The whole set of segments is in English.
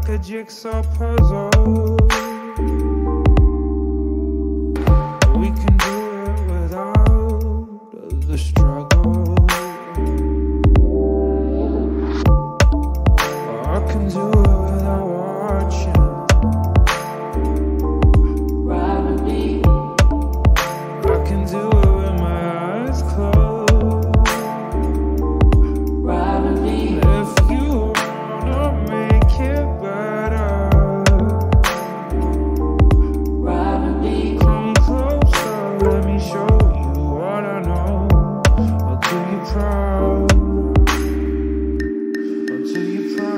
like a jigsaw puzzle. We can do it without the struggle. I can do it without watching. Ride with me. I can do it with my eyes closed. Ride with me. If you wanna make it better, ride with me. Come closer, let me show you what I know. I'll do you proud. I'll do you proud.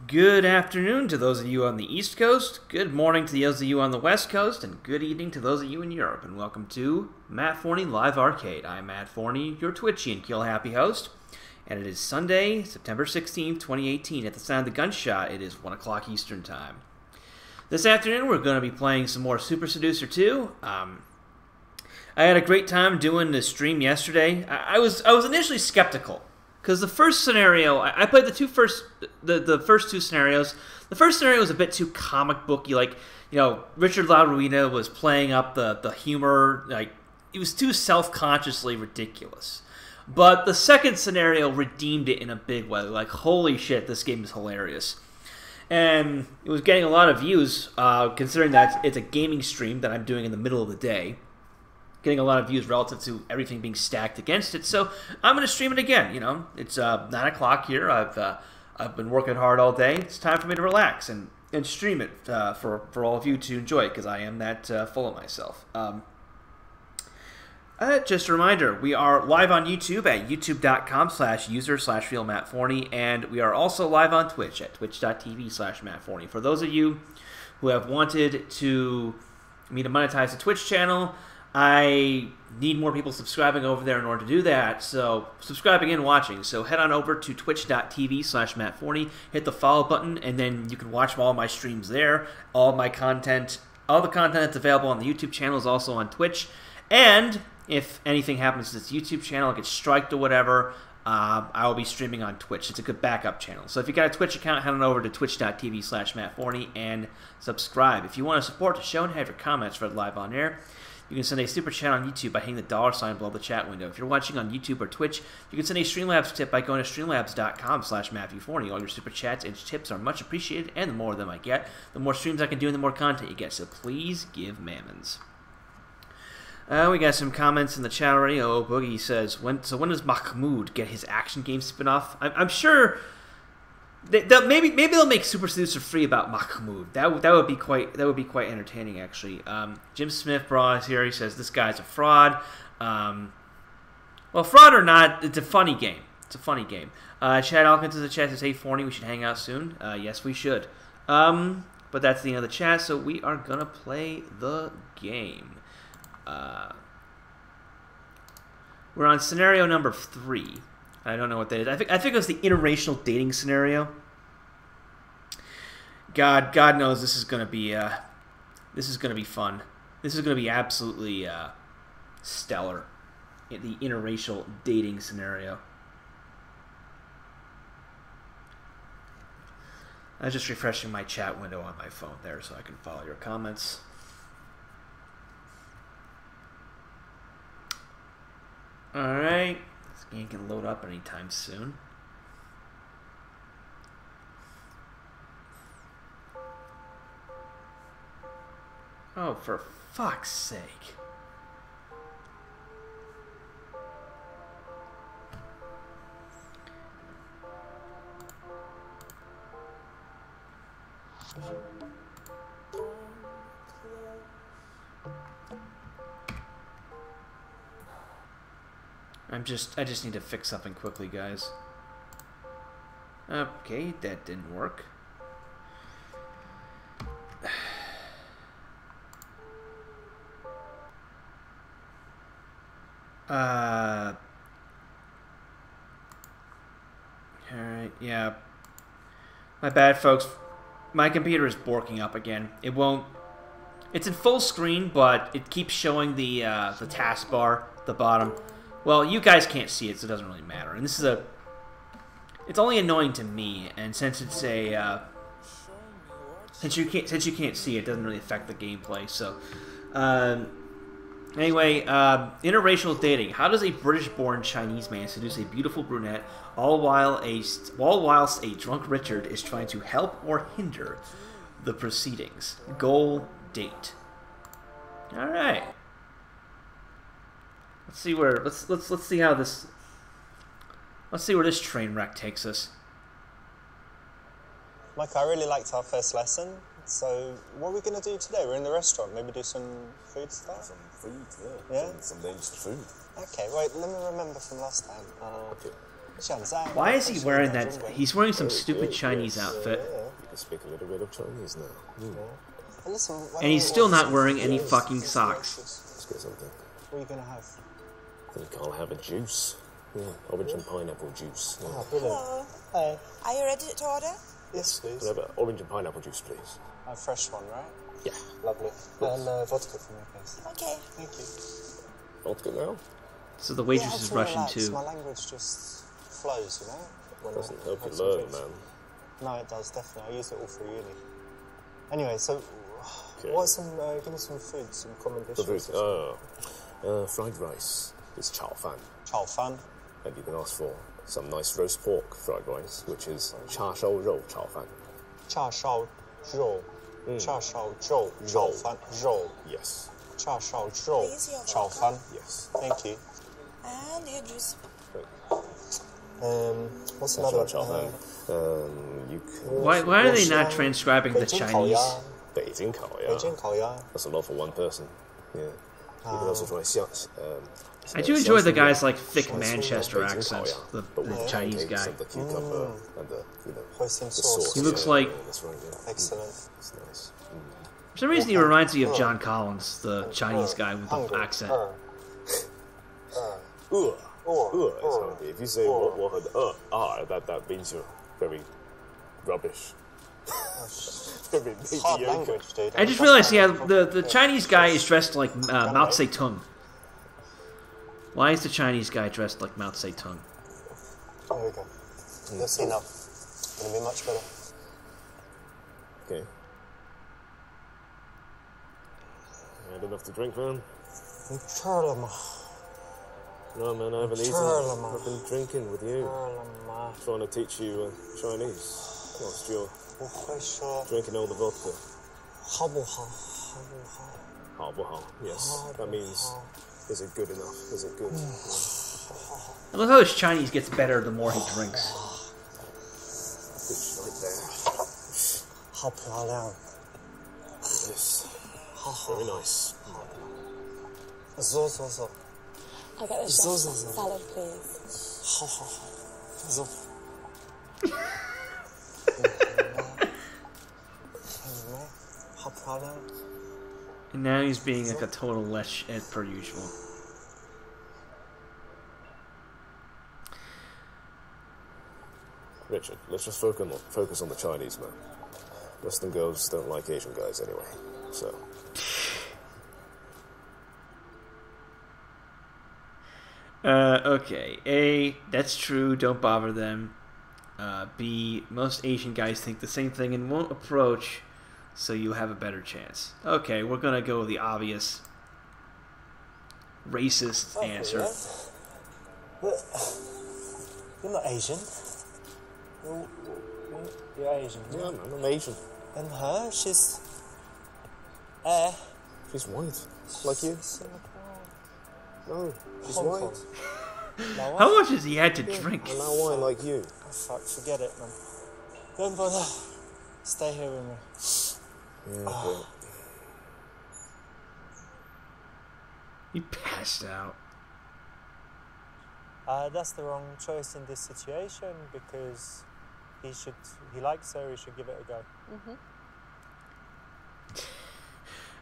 Good afternoon to those of you on the East Coast, good morning to those of you on the West Coast, and good evening to those of you in Europe, and welcome to Matt Forney Live Arcade. I'm Matt Forney, your Twitchy and Kill Happy host, and it is Sunday, September 16th, 2018. At the sound of the gunshot, it is 1 o'clock Eastern Time. This afternoon, we're going to be playing some more Super Seducer 2. I had a great time doing the stream yesterday. I was initially skeptical. Because the first scenario, I played the first two scenarios. The first scenario was a bit too comic booky, like, you know, Richard LaRuina was playing up the humor, like, it was too self-consciously ridiculous. But the second scenario redeemed it in a big way, like, holy shit, this game is hilarious. And it was getting a lot of views, considering that it's a gaming stream that I'm doing in the middle of the day. Getting a lot of views relative to everything being stacked against it, so I'm going to stream it again. You know, it's 9 o'clock here. I've been working hard all day. It's time for me to relax and stream it for all of you to enjoy, because I am that full of myself. Just a reminder, we are live on YouTube at youtube.com/user/realmattforney, and we are also live on Twitch at twitch.tv/mattforney. For those of you who have wanted me to monetize the Twitch channel, I need more people subscribing over there in order to do that, so subscribing and watching. So head on over to twitch.tv/mattforney, hit the follow button, and then you can watch all my streams there. All the content that's available on the YouTube channel is also on Twitch. And if anything happens to this YouTube channel, it gets striked or whatever, I will be streaming on Twitch. It's a good backup channel. So if you got a Twitch account, head on over to twitch.tv/mattforney and subscribe. If you want to support the show and have your comments read live on air, you can send a super chat on YouTube by hitting the $ below the chat window. If you're watching on YouTube or Twitch, you can send a Streamlabs tip by going to streamlabs.com/MatthewForney. All your super chats and tips are much appreciated, and the more of them I get, the more streams I can do and the more content you get. So please give mammons. We got some comments in the chat already. Oh, Boogie says, when does Mahmoud get his action game spin-off? I'm sure maybe they'll make Super Seducer free about Mahmoud. That would be quite entertaining, actually. Jim Smith Bra is here. He says this guy's a fraud. Well, fraud or not, it's a funny game. It's a funny game. Chad Alkins in the chat says, "Hey Forney, we should hang out soon." Yes, we should. But that's the end of the chat, so we are gonna play the game. We're on scenario number 3. I don't know what that is. I think it was the interracial dating scenario. God knows this is gonna be fun. This is gonna be absolutely stellar. The interracial dating scenario. I was just refreshing my chat window on my phone there so I can follow your comments. Alright, this game can load up anytime soon. Oh, for fuck's sake. I just need to fix something quickly, guys. Okay, that didn't work. Alright, yeah. My bad, folks. My computer is borking up again. It won't... It's in full screen, but it keeps showing the taskbar at the bottom. Well, you guys can't see it, so it doesn't really matter. And this is a... It's only annoying to me, and since it's a... Since you can't see it, it doesn't really affect the gameplay, so... Anyway, interracial dating. How does a British-born Chinese man seduce a beautiful brunette, all whilst a drunk Richard is trying to help or hinder the proceedings? Goal, date. All right. Let's see where let's see how this. Let's see where this train wreck takes us. Mike, I really liked our first lesson. So, what are we going to do today? We're in the restaurant. Maybe do some food stuff? Some food, yeah. Some dangerous food. Okay, wait, let me remember from last time. Okay. Why is he wearing that? He's wearing some stupid Chinese outfit. You can speak a little bit of Chinese now. Yeah. Well, listen, and he's still not wearing any fucking socks. Let's get something. What are you going to have? I think I'll have a juice. Yeah, orange and pineapple juice. Yeah. Oh, brilliant. Hello. Hey. Are you ready to order? Yes, please. Can I have an orange and pineapple juice, please? A fresh one, right? Yeah. Lovely. And vodka for me, please. Okay. Thank you. Vodka now? So the waitress is Russian too. My language just flows, you know? When Doesn't I help have you some learn, drinks. man. No, it does, definitely. I use it all for uni. Anyway, so Okay. what's some, give me some food, some common The dishes. food. Fried rice is chao fan. Chao fan. And you can ask for some nice roast pork fried rice, which is cha shao rou chao fan. Cha shao zhou. Cha shao zhou. Chao fan. Zhou. Yes. Cha shao zhou. Please, your Chao fan. Yes. Thank you. And your juice. What's Cha another? chao fan. You can... Why are they not transcribing the Chinese? Beijing Kao, yeah. Beijing Kao, yeah. That's a lot for one person. Yeah. You can also try xiang. I do enjoy the guy's like thick Manchester accent, the Chinese guy. The cucumber and the, Hoisin the sauce. sauce. He looks like, That's right, yeah. Excellent. It's nice. for some reason he reminds me of John Collins, the Chinese guy with the accent. It's hungry. If you say that means you're very rubbish. Very Hard mediocre. language, dude. I just realized, yeah, the Chinese guy is dressed like Mao Zedong. Why is the Chinese guy dressed like Mao Zedong? There we go. You'll see now. It's going to be much better. Okay. Had enough to drink, man? No, man, I haven't eaten. I've been drinking with you. Trying to teach you Chinese. Whilst you're drinking all the vodka. 好不好？好不好? Yes. That means, is it good enough? Is it good? I love how this Chinese gets better the more he drinks. It's right there. 好漂亮。 Yes. Very nice. 走走走。 I'll get the chef's salad, please. 好好好。走。好漂亮。 And now he's being like a total lech as per usual. Richard, let's just focus on the Chinese, man. Western girls don't like Asian guys anyway, so... Okay. A, that's true, don't bother them. B, most Asian guys think the same thing and won't approach, so you have a better chance. Okay, we're gonna go with the obvious racist answer. You're not Asian. You're Asian. Yeah, man, I'm Asian. And her, she's... She's white. Like you. No, she's white. How much has he had to drink? And now white like you. Oh, fuck, forget it, man. Don't bother. Stay here with me. Yeah, okay. He passed out. That's the wrong choice in this situation because he likes her, he should give it a go.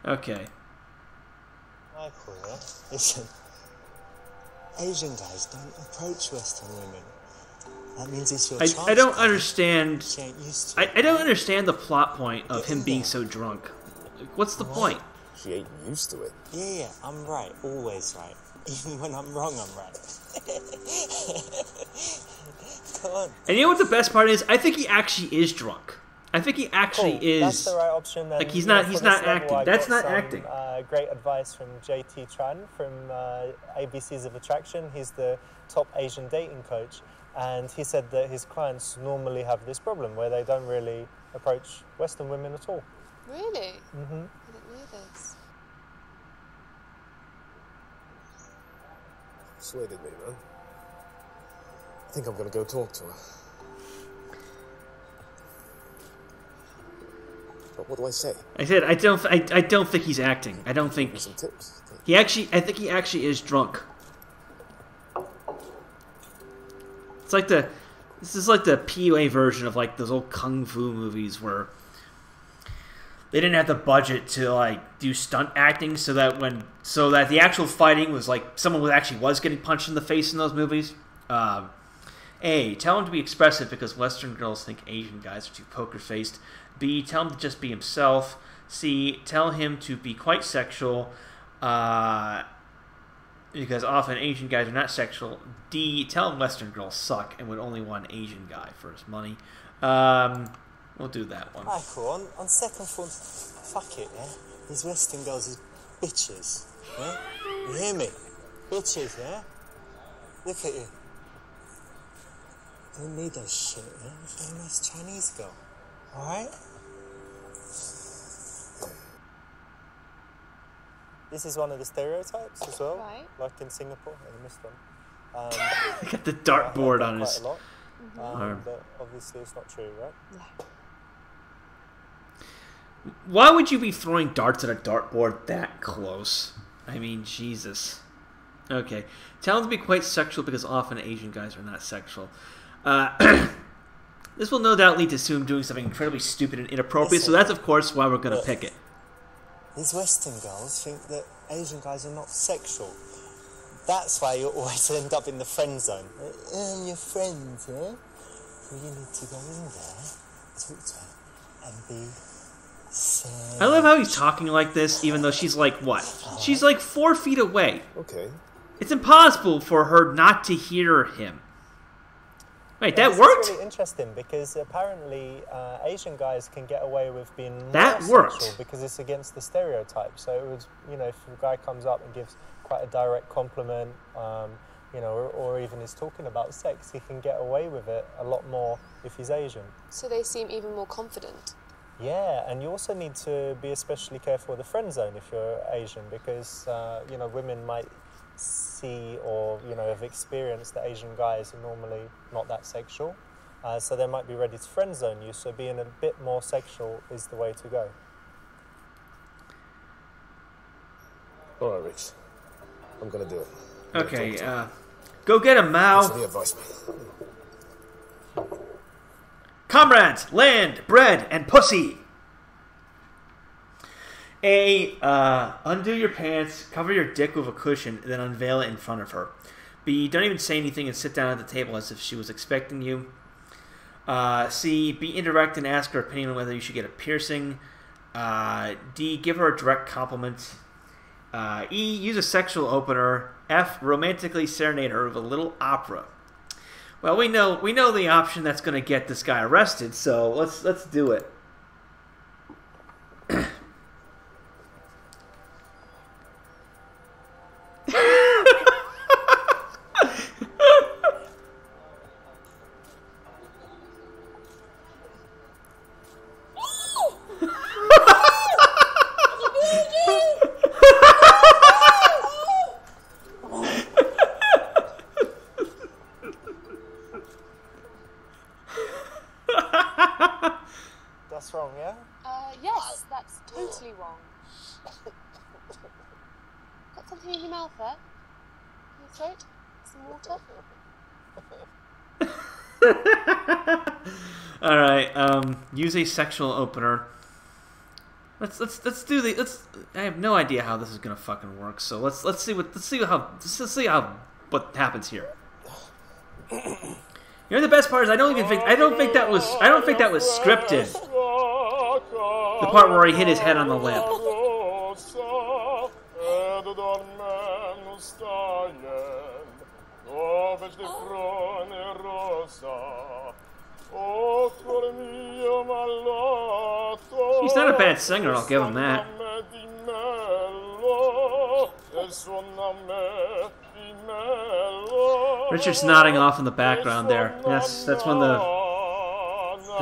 Okay. Michael, yeah? Listen, Asian guys don't approach Western women. That means it's your chance. I don't understand. She ain't used to it. I don't understand the plot point of him being so drunk. Like, what's the point? She ain't used to it. Yeah, I'm right. Always right. Even when I'm wrong, I'm right. Come on. And you know what the best part is? I think he actually is drunk. I think he actually is. That's the right option. Then. Like he's not acting. That's not acting. Great advice from JT Tran from ABCs of Attraction. He's the top Asian dating coach, and he said that his clients normally have this problem where they don't really approach Western women at all. Really? Mm-hmm. I didn't know this. Persuaded me, man. I think I'm gonna go talk to her. But what do I say? I said I don't think he's acting. I don't think Some tips. I think he actually is drunk. This is like the PUA version of like those old kung fu movies where they didn't have the budget to like do stunt acting so that the actual fighting was like someone was getting punched in the face in those movies. A, tell him to be expressive because Western girls think Asian guys are too poker-faced. B, tell him to just be himself. C, tell him to be quite sexual because often Asian guys are not sexual. D, tell him Western girls suck and would only want an Asian guy for his money. We'll do that one. Michael, on second thought, fuck it, yeah? These Western girls is bitches, yeah? You hear me? Bitches, yeah? Look at you. Don't need that shit, yeah? You're a nice Chinese girl, alright? This is one of the stereotypes as well, Right. like in Singapore. Oh, you missed one. He got the dartboard on his quite a lot, arm. but obviously it's not true, right? No. Why would you be throwing darts at a dartboard that close? I mean, Jesus. Okay. Tell him to be quite sexual because often Asian guys are not sexual. This will no doubt lead to Soon doing something incredibly stupid and inappropriate, so that's, of course, why we're going to pick it. These Western girls think that Asian guys are not sexual. That's why you always end up in the friend zone. Your friends, yeah? So you need to go in there, talk to her, and be sad. I love how he's talking like this, even though she's like, what? She's like 4 feet away. Okay. It's impossible for her not to hear him. Wait, that This worked? is really interesting because apparently Asian guys can get away with being That more worked. sexual because it's against the stereotype. So it was, if a guy comes up and gives quite a direct compliment, or even is talking about sex, he can get away with it a lot more if he's Asian. So they seem even more confident. Yeah, and you also need to be especially careful with the friend zone if you're Asian because, women might see or, have experienced that Asian guys are normally not that sexual. So they might be ready to friend zone you, so being a bit more sexual is the way to go. All right, Rich. I'm gonna do it. Okay, go get him, Mao. Give me advice, man. Comrades, land, bread, and pussy. A, undo your pants, cover your dick with a cushion, and then unveil it in front of her. B, don't even say anything and sit down at the table as if she was expecting you. C, be indirect and ask her opinion on whether you should get a piercing. D, give her a direct compliment. E, use a sexual opener. F, romantically serenade her with a little opera. Well, we know the option that's going to get this guy arrested, so let's do it. Yes, that's totally wrong. Got something in your mouth there? In your throat? Some water? All right. Use a sexual opener. Let's do the I have no idea how this is gonna fucking work. So let's see what happens here. You know the best part is I don't think that was scripted. The part where he hit his head on the lamp. He's not a bad singer, I'll give him that. Richard's nodding off in the background there. That's when the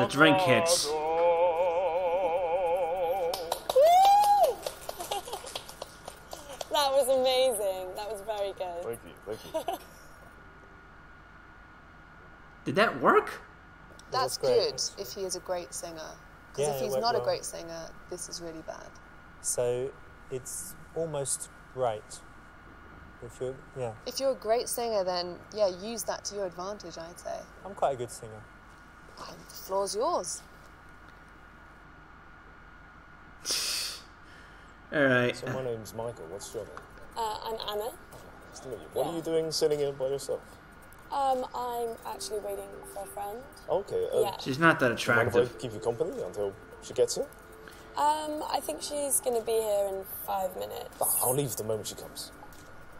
drink hits. That was amazing. That was very good. Thank you. Did that work? That's good if he is a great singer. Because Yeah, if he's it not a went great singer, this is really bad. So it's almost right. If you're a great singer, then yeah, use that to your advantage, I'd say. I'm quite a good singer. The floor's yours. All right. So my name's Michael. What's your name? I'm Anna. Nice to meet you. What are you doing sitting here by yourself? I'm actually waiting for a friend. Okay. Yeah. She's not that Mind if attractive. I keep you company until she gets here? I think she's going to be here in 5 minutes. I'll leave the moment she comes.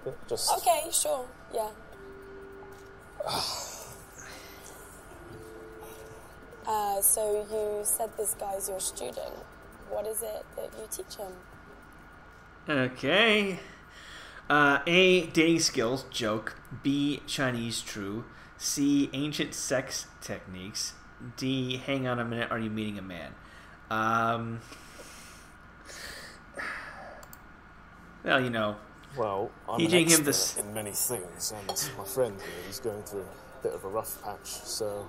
Yeah, just... Okay, sure, yeah. So you said this guy's your student. What is it that you teach him? Okay. A, dating skills, joke. B, Chinese, true. C, ancient sex techniques. D, hang on a minute, are you meeting a man? Well, you know. Well, I'm teaching an him expert in many things, and my friend here, he's going through a bit of a rough patch, so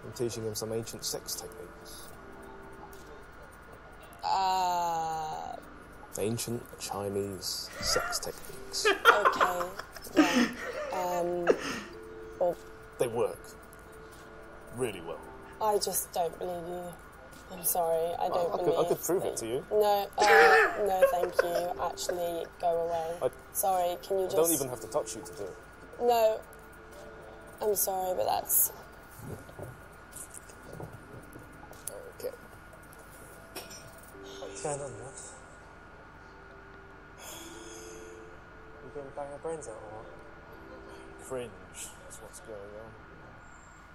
I'm teaching him some ancient sex techniques. Ancient Chinese sex techniques. Okay, yeah. Well, They work really well. I just don't believe you. I'm sorry, I don't believe I could prove it to you. No, no, thank you. Actually, go away. Sorry, can you just... I don't even have to touch you to do it. No, I'm sorry, but that's... Okay. What's going on, Matt? You going to bang your brains out or what? Fringe is what's going on.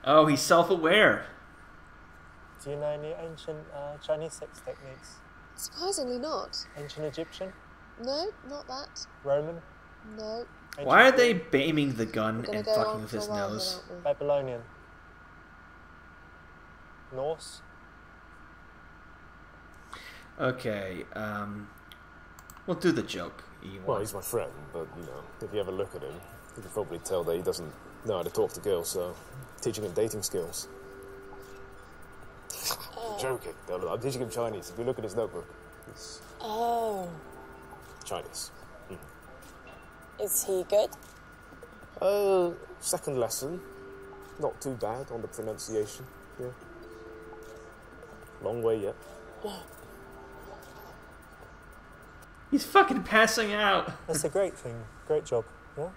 Oh, he's self-aware. Do you know any ancient Chinese sex techniques? Surprisingly not. Ancient Egyptian? No, not that. Roman? No. Ancient Why are Greek? they aiming the gun We're and gonna go fucking on with for a his while nose? here, aren't we? Babylonian? Norse? Okay, we'll do the joke. Well, he's my friend, but, you know, if you ever look at him, you can probably tell that he doesn't know how to talk to girls, so teaching him dating skills. I'm joking. No, I'm teaching him Chinese. If you look at his notebook, it's Oh. Chinese. Is he good? Second lesson. Not too bad on the pronunciation. Yeah. Long way yet. He's fucking passing out. That's a great thing. Great job. Yeah?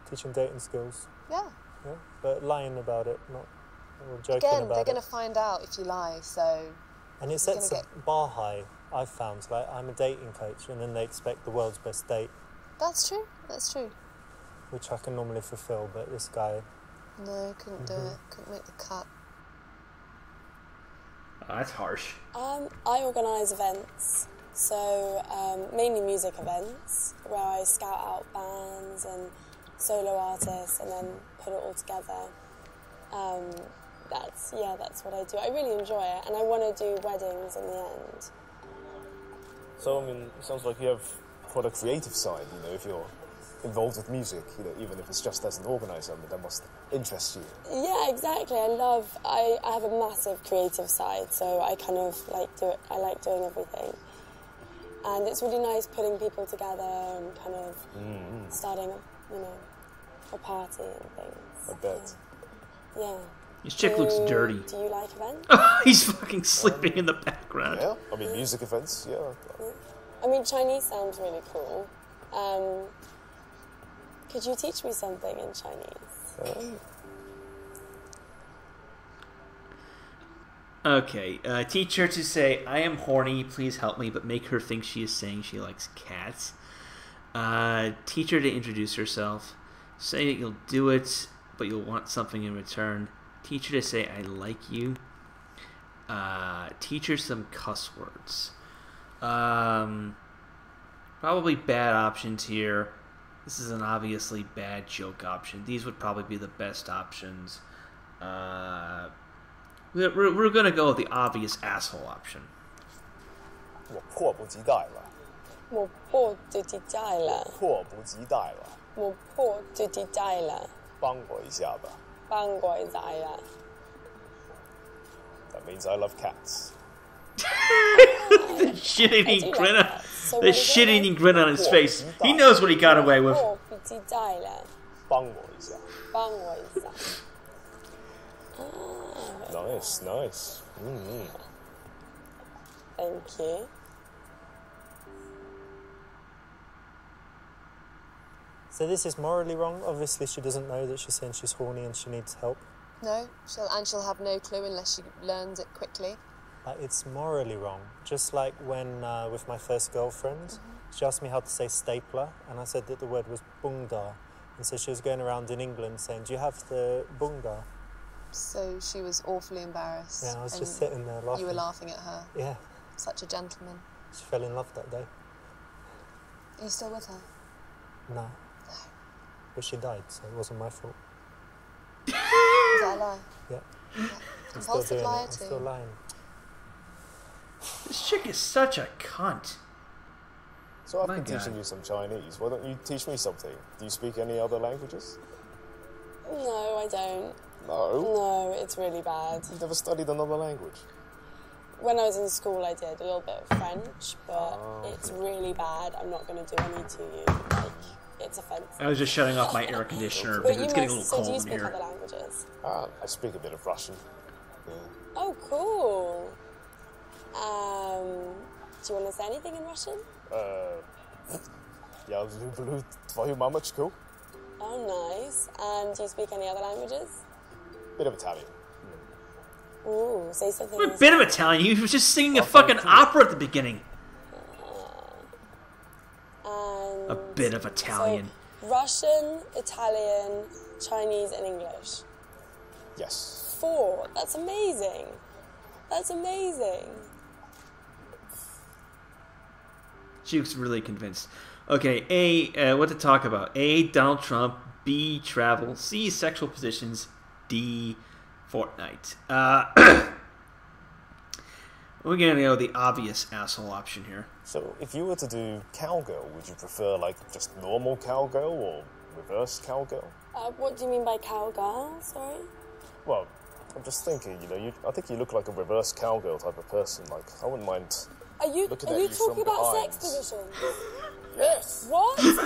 Teaching dating skills. Yeah. Yeah? But lying about it, not or joking Again, about they're it. going to find out if you lie, so... And it You're sets gonna a bar high, I've found. Like, I'm a dating coach, and then they expect the world's best date, That's true, that's true. which I can normally fulfill, but this guy... No, couldn't do it. Couldn't make the cut. Oh, that's harsh. I organise events, so mainly music events, where I scout out bands and solo artists and then put it all together. That's what I do. I really enjoy it, and I want to do weddings in the end. So, I mean, it sounds like you have quite a creative side, you know, if you're involved with music, even if it's just as an organizer, that must interest you. Yeah, exactly. I have a massive creative side, so I kind of I like doing everything. And it's really nice putting people together and kind of starting a party and things. I bet. Yeah. His chick looks dirty. Do you like events? He's fucking sleeping in the background. Yeah, I mean, music events, yeah. I mean, Chinese sounds really cool. Could you teach me something in Chinese? Okay, teach her to say, "I am horny, please help me," but make her think she is saying she likes cats. Teach her to introduce herself. Say that you'll do it, but you'll want something in return. Teach her to say, "I like you." Teach her some cuss words. Probably bad options here. This is an obviously bad joke option. These would probably be the best options. We're going to go with the obvious asshole option. 我迫不及待了。我迫不及待了。迫不及待了。我迫不及待了。帮我一下吧。帮我一下呀。That means I love cats. The shit-eating grin on, the shit-eating grin on his face. He knows what he got away with. 迫不及待了。帮我一下。帮我一下。Nice, nice. Thank you. So this is morally wrong. Obviously, she doesn't know that she's saying she's horny and she needs help. No, she'll have no clue unless she learns it quickly. It's morally wrong. Just like when with my first girlfriend, she asked me how to say stapler, and I said that the word was bunga, and so she was going around in England saying, "Do you have the bunga?" So she was awfully embarrassed. Yeah, I was just sitting there laughing. You were laughing at her. Yeah. Such a gentleman. She fell in love that day. Are you still with her? No. No. But she died, so it wasn't my fault. Is that a lie? Yeah. Yeah. I'm still Compulsive doing it. liar I'm too. still lying. This chick is such a cunt. So I've My been God. teaching you some Chinese. Why don't you teach me something? Do you speak any other languages? No, I don't. No. No, it's really bad. You've never studied another language? When I was in school, I did a little bit of French, but it's really bad. I'm not going to do any to you. Like, it's offensive. I was just shutting off my air conditioner But because it's getting a so little do you cold in speak here. other languages? I speak a bit of Russian. Yeah. Oh, cool. Do you want to say anything in Russian? Я люблю твою мамочку. Oh, nice. And do you speak any other languages? Bit of Italian. Ooh, say something. A bit of Italian. He was just singing a fucking opera at the beginning. And A bit of Italian. So, Russian, Italian, Chinese, and English. Yes. 4. That's amazing. That's amazing. She was really convinced. Okay, A, what to talk about? A, Donald Trump. B, travel. C, sexual positions. D, Fortnite. We're going to go the obvious asshole option here. So if you were to do cowgirl, would you prefer like just normal cowgirl or reverse cowgirl? What do you mean by cowgirl? Sorry? Well, I'm just thinking, I think you look like a reverse cowgirl type of person. Like, I wouldn't mind Are you looking at you talking from about behind. sex positions? Yes. What? No! No, why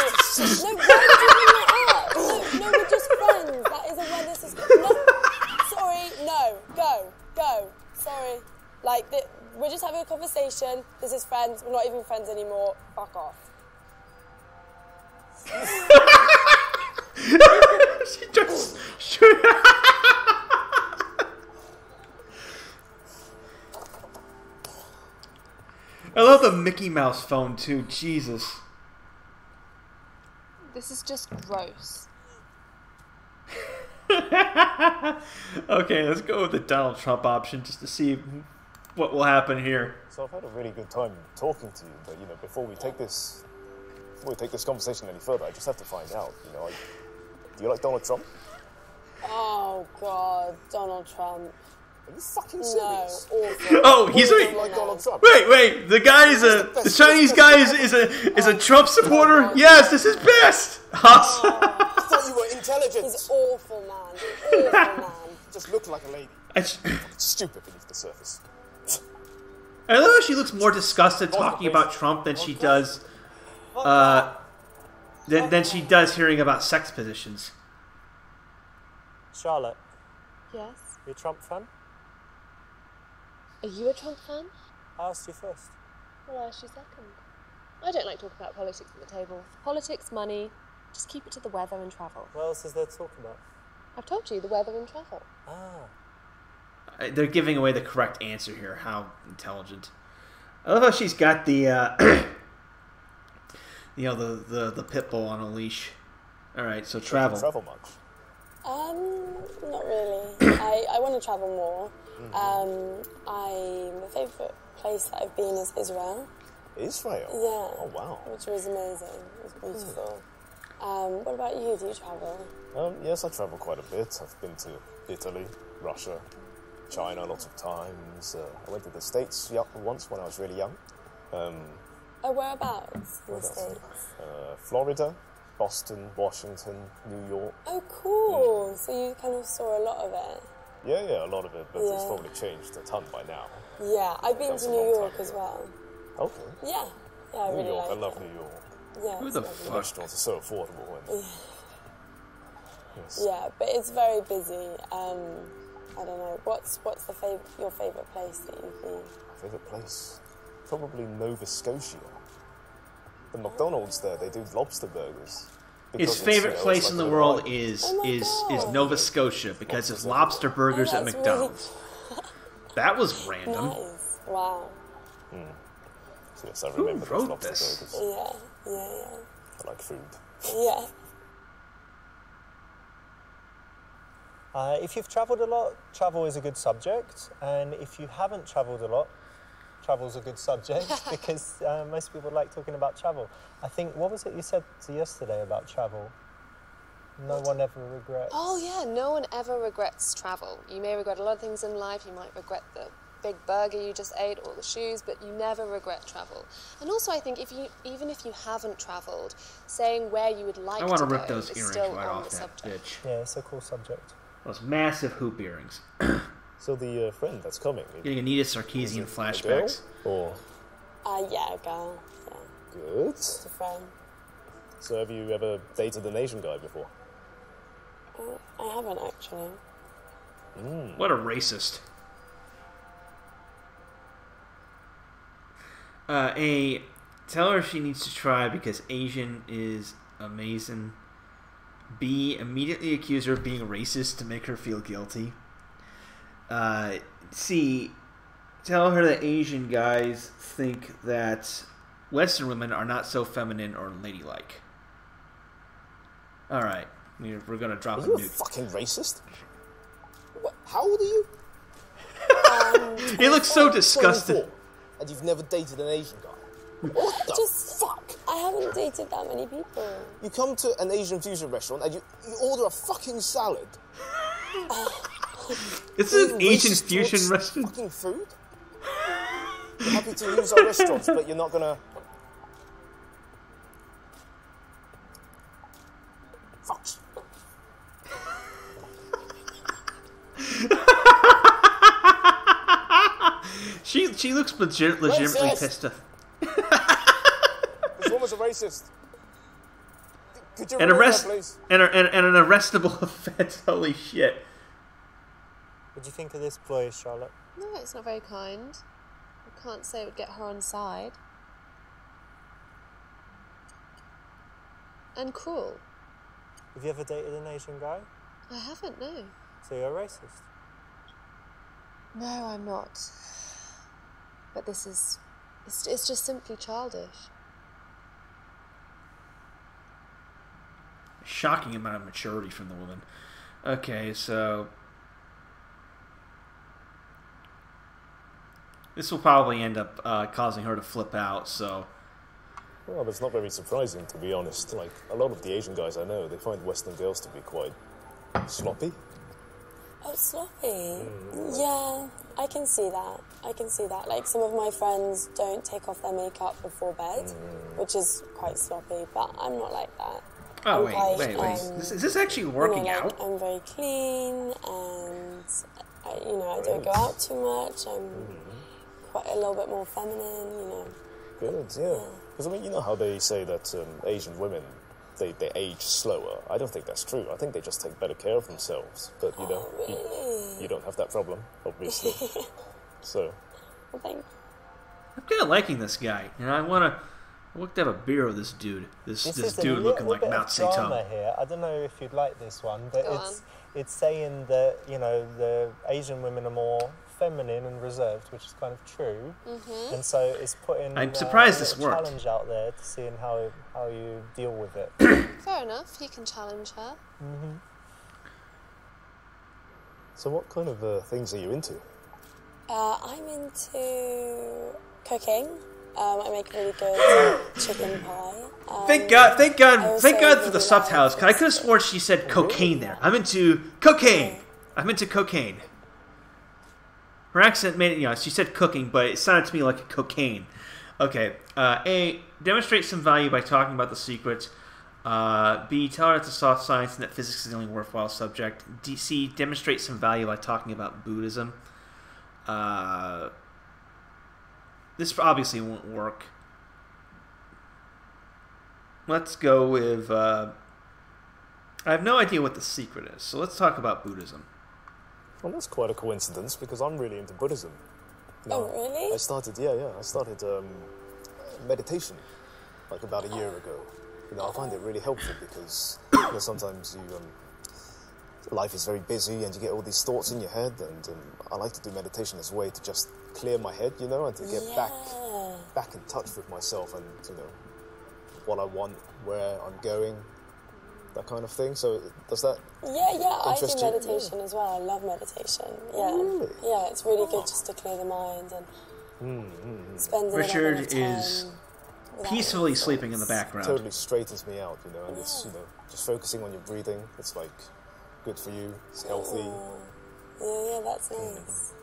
would you bring that up? No, we're just friends. That isn't where this is. No. Sorry, no. Go. Sorry. Like, we're just having a conversation. This is friends. We're not even friends anymore. Fuck off. She just... I love the Mickey Mouse phone too. Jesus. This is just gross. Okay, let's go with the Donald Trump option just to see what will happen here. So I've had a really good time talking to you, but before we take this conversation any further, I just have to find out. Do you like Donald Trump? Oh, God. Donald Trump. Are you fucking No, serious? awful. Oh, he's Like Donald Trump. wait. The guy is the Chinese guy is a Trump supporter. Yes, this is best. Awesome. I thought you were intelligent. He's awful, man. Awful, man. Just looked like a lady. I Stupid beneath the surface. love how she looks more disgusted talking about Trump than she does than she does hearing about sex positions. Charlotte, Yes? you a Trump fan? Are you a Trump fan? I asked you first. Well, I asked you second. I don't like talking about politics at the table. Politics, money, just keep it to the weather and travel. What else is there to talk about? I've told you, the weather and travel. Ah. They're giving away the correct answer here. How intelligent. I love how she's got the the pit bull on a leash. All right, so travel. Travel much? Not really. I want to travel more. My favourite place that I've been is Israel. Israel? Yeah. Oh, wow. Which was amazing. It was beautiful. What about you? Do you travel? Yes, I travel quite a bit. I've been to Italy, Russia, China lots of times. I went to the States once when I was really young. Whereabouts in the States? Florida, Boston, Washington, New York. Oh, cool. So you kind of saw a lot of it. Yeah, a lot of it, but it's Yeah. probably changed a ton by now. Yeah, I've been That's to a New long York time as well. Okay. Yeah. Yeah, I New really York, like I love it. New York. Yeah, Who it's the lovely. The fuck? restaurants are so affordable. And, yes. Yeah, but it's very busy. I don't know. What's your favourite place that you've been? Favourite place? Probably Nova Scotia. The McDonald's there, they do lobster burgers. His Because favorite it's place like in the a world ride. is Oh my is God. Nova Scotia because of lobster burgers Oh, at that's McDonald's. That was random. Nice. Wow. So yes, I remember wrote those lobster this? burgers. Yeah. I like food. Yeah. If you've travelled a lot, travel is a good subject. And if you haven't travelled a lot, travel's a good subject because most people like talking about travel. I think, what was it you said yesterday about travel? No one ever regrets. Oh yeah, no one ever regrets travel. You may regret a lot of things in life. You might regret the big burger you just ate or the shoes, but you never regret travel. And also, I think even if you haven't travelled, saying where you would like I want to to rip go those is earrings still right on off the that subject. bitch. Yeah, it's a cool subject. Those massive hoop earrings. So the friend that's coming, Getting Anita is Sarkeesian it flashbacks. a girl? Or Yeah, a girl. Yeah. good. Just a friend. So have you ever dated an Asian guy before? I haven't actually. What a racist. Tell her she needs to try because Asian is amazing. B, immediately accuse her of being racist to make her feel guilty. C, tell her that Asian guys think that Western women are not so feminine or ladylike. Alright, we're going to drop Are a you a nuke. fucking racist? What? How old are you? He looks so disgusted. 24, and you've never dated an Asian guy. What the fuck? I haven't dated that many people. You come to an Asian fusion restaurant and you order a fucking salad. This is an Being Asian racist fusion towards restaurant. Fucking food? You're happy to use our restaurants, but you're not gonna. Fuck. She looks legitimately Racist. pissed off. This woman's a racist. Could you And remove arrest her, please? and an arrestable offense. Holy shit! What do you think of this ploy, Charlotte? No, it's not very kind. I can't say it would get her on side. And cruel. Have you ever dated an Asian guy? I haven't, no. So you're a racist? No, I'm not. But this is... It's just simply childish. Shocking amount of maturity from the woman. Okay, so this will probably end up causing her to flip out. So Well, that's not very surprising, to be honest. Like, a lot of the Asian guys I know, they find Western girls to be quite sloppy. Oh, sloppy. Yeah, I can see that. I can see that. Like, some of my friends don't take off their makeup before bed, which is quite sloppy, but I'm not like that. Oh, I'm wait. Is this actually working out? I'm very clean, and I don't go out too much. I'm quite a little bit more feminine, Good, yeah. Because, I mean, you know how they say that Asian women, they age slower. I don't think that's true. I think they just take better care of themselves. But, Really? you don't have that problem, obviously. So. Well, thanks. I'm kind of liking this guy. I want to have a beer with this dude. This dude looking like Mao Zedong. Here. I don't know if you'd like this one, but Go it's saying that the Asian women are more feminine and reserved, which is kind of true. And so it's putting I'm surprised this worked. challenge out there to seeing how you deal with it. Fair enough, he can challenge her. So what kind of things are you into? I'm into cooking. I make a really good chicken pie. Thank God for the subtitles. Cause I could have sworn she said cocaine there. I'm into cocaine. Her accent made it, she said cooking, but it sounded to me like cocaine. Okay. A, demonstrate some value by talking about the secrets. B, tell her it's a soft science and that physics is the only worthwhile subject. C, demonstrate some value by talking about Buddhism. This obviously won't work. Let's go with... I have no idea what the secret is, so let's talk about Buddhism. Well, that's quite a coincidence, because I'm really into Buddhism. Oh, really? I started meditation, like about a year ago. I find it really helpful because sometimes life is very busy and you get all these thoughts in your head, and I like to do meditation as a way to just clear my head, and to get back in touch with myself and what I want, where I'm going, that kind of thing. So does that I do interest you? meditation as well. I love meditation. Yeah. Oh, really? Yeah, it's really good just to clear the mind and spend a little bit of time is peacefully sleeping in the background. Totally straightens me out, and it's just focusing on your breathing. It's like good for you. It's healthy. Yeah, that's nice.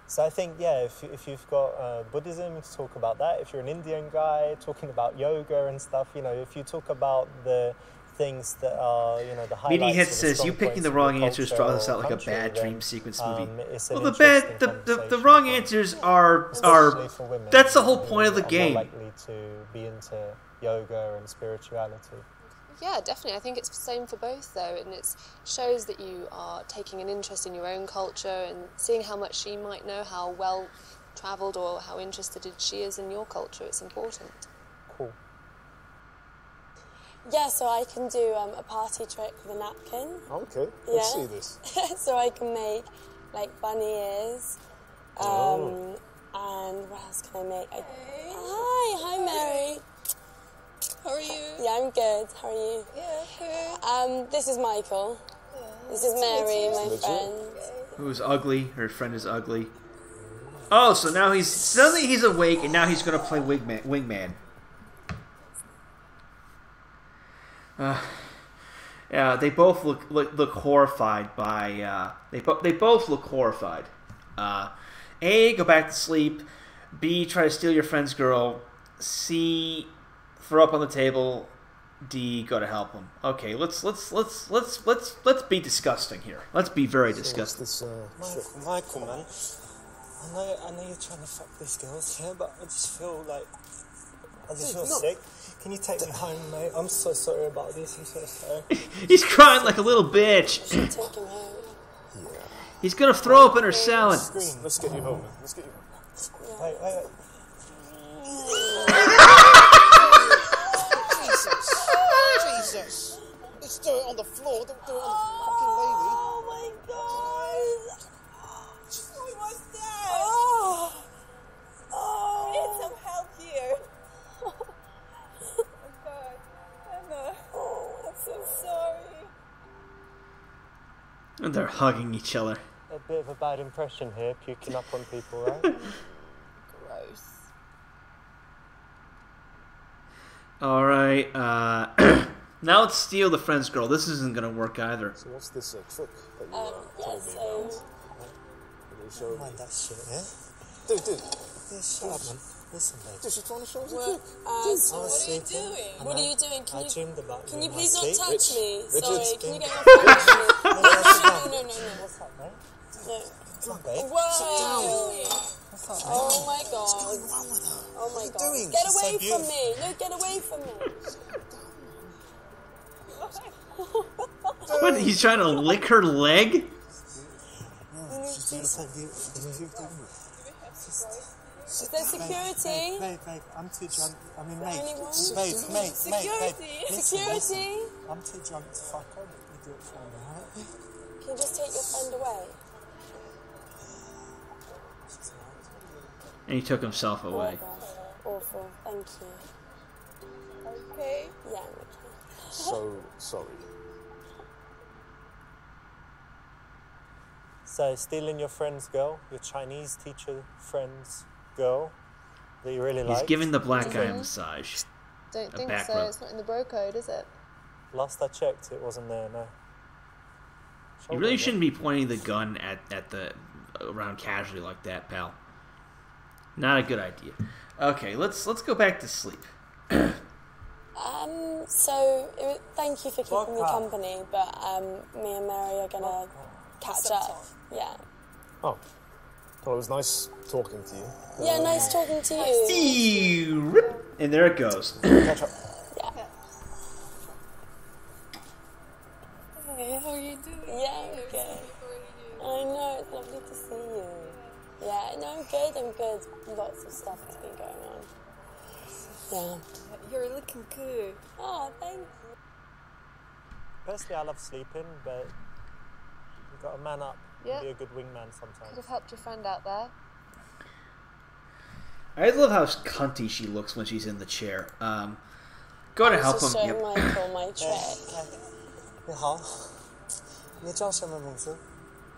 So I think, if you've got Buddhism, to talk about that. If you're an Indian guy, talking about yoga and stuff, if you talk about the things that are, the highlights. Meaty Hit says, you picking the wrong answers draw this out like a bad dream sequence movie. Well, the wrong answers are that's the whole point of the game. More likely to be into yoga and spirituality. Yeah, definitely. I think it's the same for both, though, and it shows that you are taking an interest in your own culture and seeing how much she might know, how well travelled or how interested she is in your culture. It's important. Cool. Yeah, so I can do a party trick with a napkin. Okay, let's see this. So I can make like bunny ears. And what else can I make? Hi, Mary. How are you? Yeah, I'm good. How are you? Yeah. This is Michael. This is Mary, my friend. Who's ugly? Her friend is ugly. Oh, so now suddenly he's awake, and now he's going to play wingman. Yeah, they both look horrified by. They both look horrified. A, go back to sleep. B, try to steal your friend's girl. C, throw up on the table. D, go to help him. Okay, let's be disgusting here. Let's be very disgusting. Michael, man. I know you're trying to fuck these girls, but I just feel sick. Can you take me home, mate? I'm so sorry about this. I'm so sorry. He's crying like a little bitch. Should take him home. Yeah. He's gonna throw up in her salad. Let's get you home. Let's get you home. Wait. Jesus. Let's do it on the floor. Don't do it on the fucking lady. Oh my god! She's almost dead. Oh. We need some help here. Oh god. Emma. Oh, I'm so sorry. And they're hugging each other. A bit of a bad impression here, puking up on people, right? Gross. All right. Now let's steal the friend's girl. This isn't gonna work either. So what's this trick that you Yeah, told me so about? Can you show me? Mind that shit, yeah? Dude. Yeah, shut up, man. Listen, babe. Dude, she's trying to show us a Well, trick. I was sleeping. What are you doing? I dreamed about Can you in my please not sleep. touch me? Richard. Sorry, can you get your phone off me? No. What's up, mate? No. Come on, babe. Whoa! What's up, mate? Oh my god. What's wrong with her? Oh my god. doing? Get She's so away from beautiful. me. No, get away from me. What? He's trying to lick her leg? She's beautiful, beautiful. Is there security? Babe, I'm too drunk. I mean, mate. Anyone? Babe. Security? Listen, Security? I'm too drunk to fuck her, but you do it for me, alright? Can you just take your friend away? And he took himself Oh away. god. Awful. Thank you. Okay. Yeah, I'm okay. So sorry. So, stealing your friend's girl, your Chinese teacher friend's girl that you really He's like. giving the black guy a Mhm. massage. Don't A think back so. rub. It's not in the bro code, is it? Last I checked, it wasn't there, no. You really shouldn't be pointing the gun at the around casually like that, pal. Not a good idea. Okay, let's go back to sleep. Thank you for keeping me company, but me and Mary are gonna catch up. Yeah. Oh. Well, it was nice talking to you. Yeah, nice talking to you. And there it goes. Catch up. Yeah. Hey, how are you doing? Yeah, I'm good. I know, it's lovely to see you. Yeah, no, I'm good. Lots of stuff has been going on. Yeah. You're looking good. Oh, thank you. Personally, I love sleeping, but you've got to man up Yeah. and be a good wingman Could sometimes. have helped your friend out there. I love how cunty she looks when she's in the chair. Go to I help was just him. showing Yep. Michael my trick. 你好，你叫什么名字？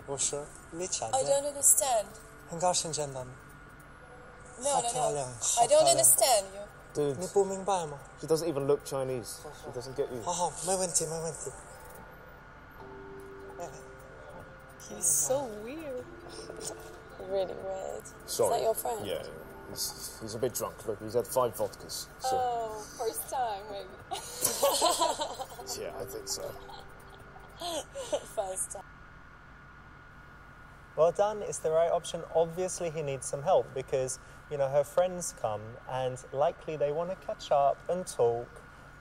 我是李强。 I don't understand. 很高兴见到你。 No, 好 no, 漂 no. 亮， I don't 好漂亮。 understand you. 你 Dude, 不明白吗？ she doesn't even look Chinese. She doesn't get you. 好好，没问题，没问题。 He's so weird. Really weird. Sorry. Is that your friend? Yeah, he's a bit drunk. Look, he's had 5 vodkas. So, Oh, first time maybe. yeah, I think so. First time. Well done, it's the right option. Obviously, he needs some help because, you know, her friends come and likely they want to catch up and talk.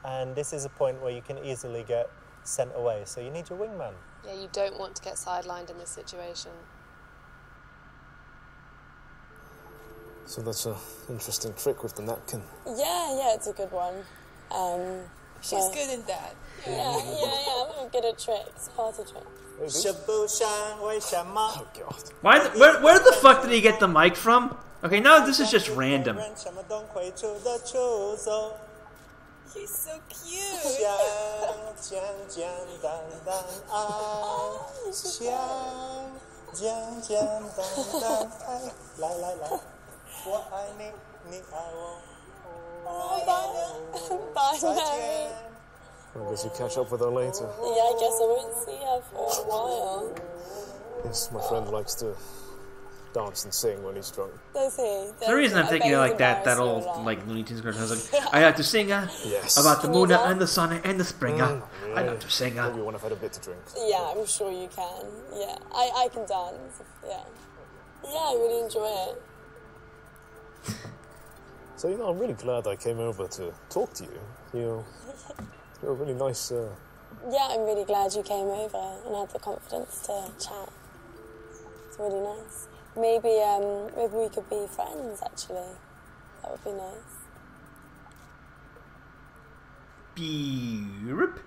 And this is a point where you can easily get sent away. So you need your wingman. Yeah, you don't want to get sidelined in this situation. So that's an interesting trick with the napkin. Yeah, it's a good one. She's well, good in that. Yeah, I'm good at tricks, party tricks. Oh, God. Where the fuck did he get the mic from? Okay, now this is just random. He's so cute. 简简单单爱，简简单单爱，来来来，我爱你，你爱我。 Bye, Mary. I guess you catch up with her later. Yeah, I guess I won't see her for a while. Yes, my friend likes to dance and sing when he's drunk. Does he? The reason I'm I thinking bet of he's like that embarrassed old a lot. like Looney Tunes cartoon. I was like, I like to sing Yes. about the Can you moon dance? and the sun and the spring. I like to sing. Maybe when I've had a bit to drink. Yeah, I'm sure you can. Yeah, I can dance. Yeah. Yeah, I really enjoy it. So, you know, I'm really glad I came over to talk to you. You're a really nice... Yeah, I'm really glad you came over and had the confidence to chat. It's really nice. Maybe we could be friends, actually. That would be nice. Beep.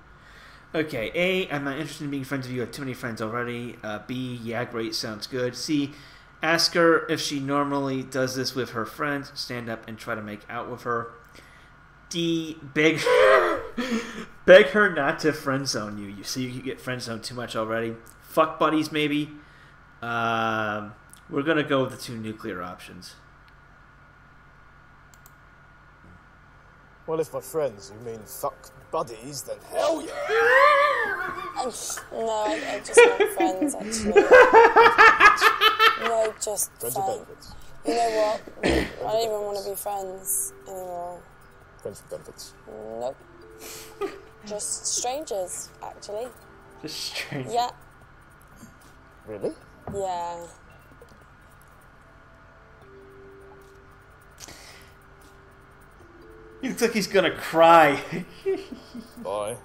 Okay, A, I'm not interested in being friends with you. I have too many friends already. B, yeah, great, sounds good. C, ask her if she normally does this with her friends. Stand up and try to make out with her. D, beg her not to friend zone you. You see, you get friend zoned too much already. Fuck buddies, maybe. We're gonna go with the 2 nuclear options. Well, if by friends you mean fuck buddies, then hell yeah! No, I just want friends, actually. No, just Friends with benefits. You know what? I don't even want to be friends anymore. Friends with benefits. Nope. Just strangers, actually. Just strange. Yeah. Really? Yeah. He looks like he's gonna cry. Bye.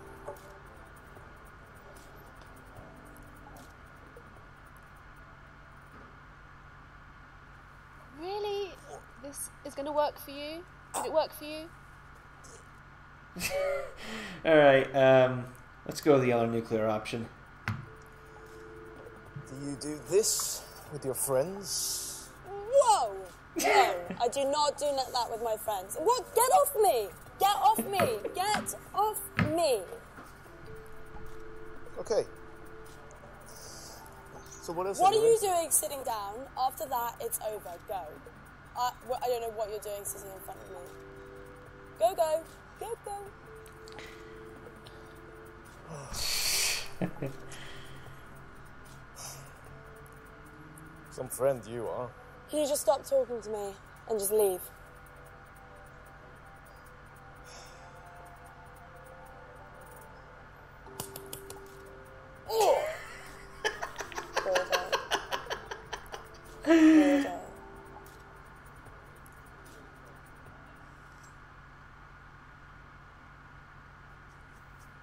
Really? This is going to work for you? Did it work for you? Alright, let's go with the other nuclear option. Do you do this with your friends? Whoa! No, I do not do that with my friends. What? Get off me! Get off me! Get off me! Okay. So what else? What are you doing sitting down? After that, it's over. Go. I don't know what you're doing sitting in front of me. Go, go. Go, go. Some friend you are. Can you just stop talking to me and just leave? Weirdo.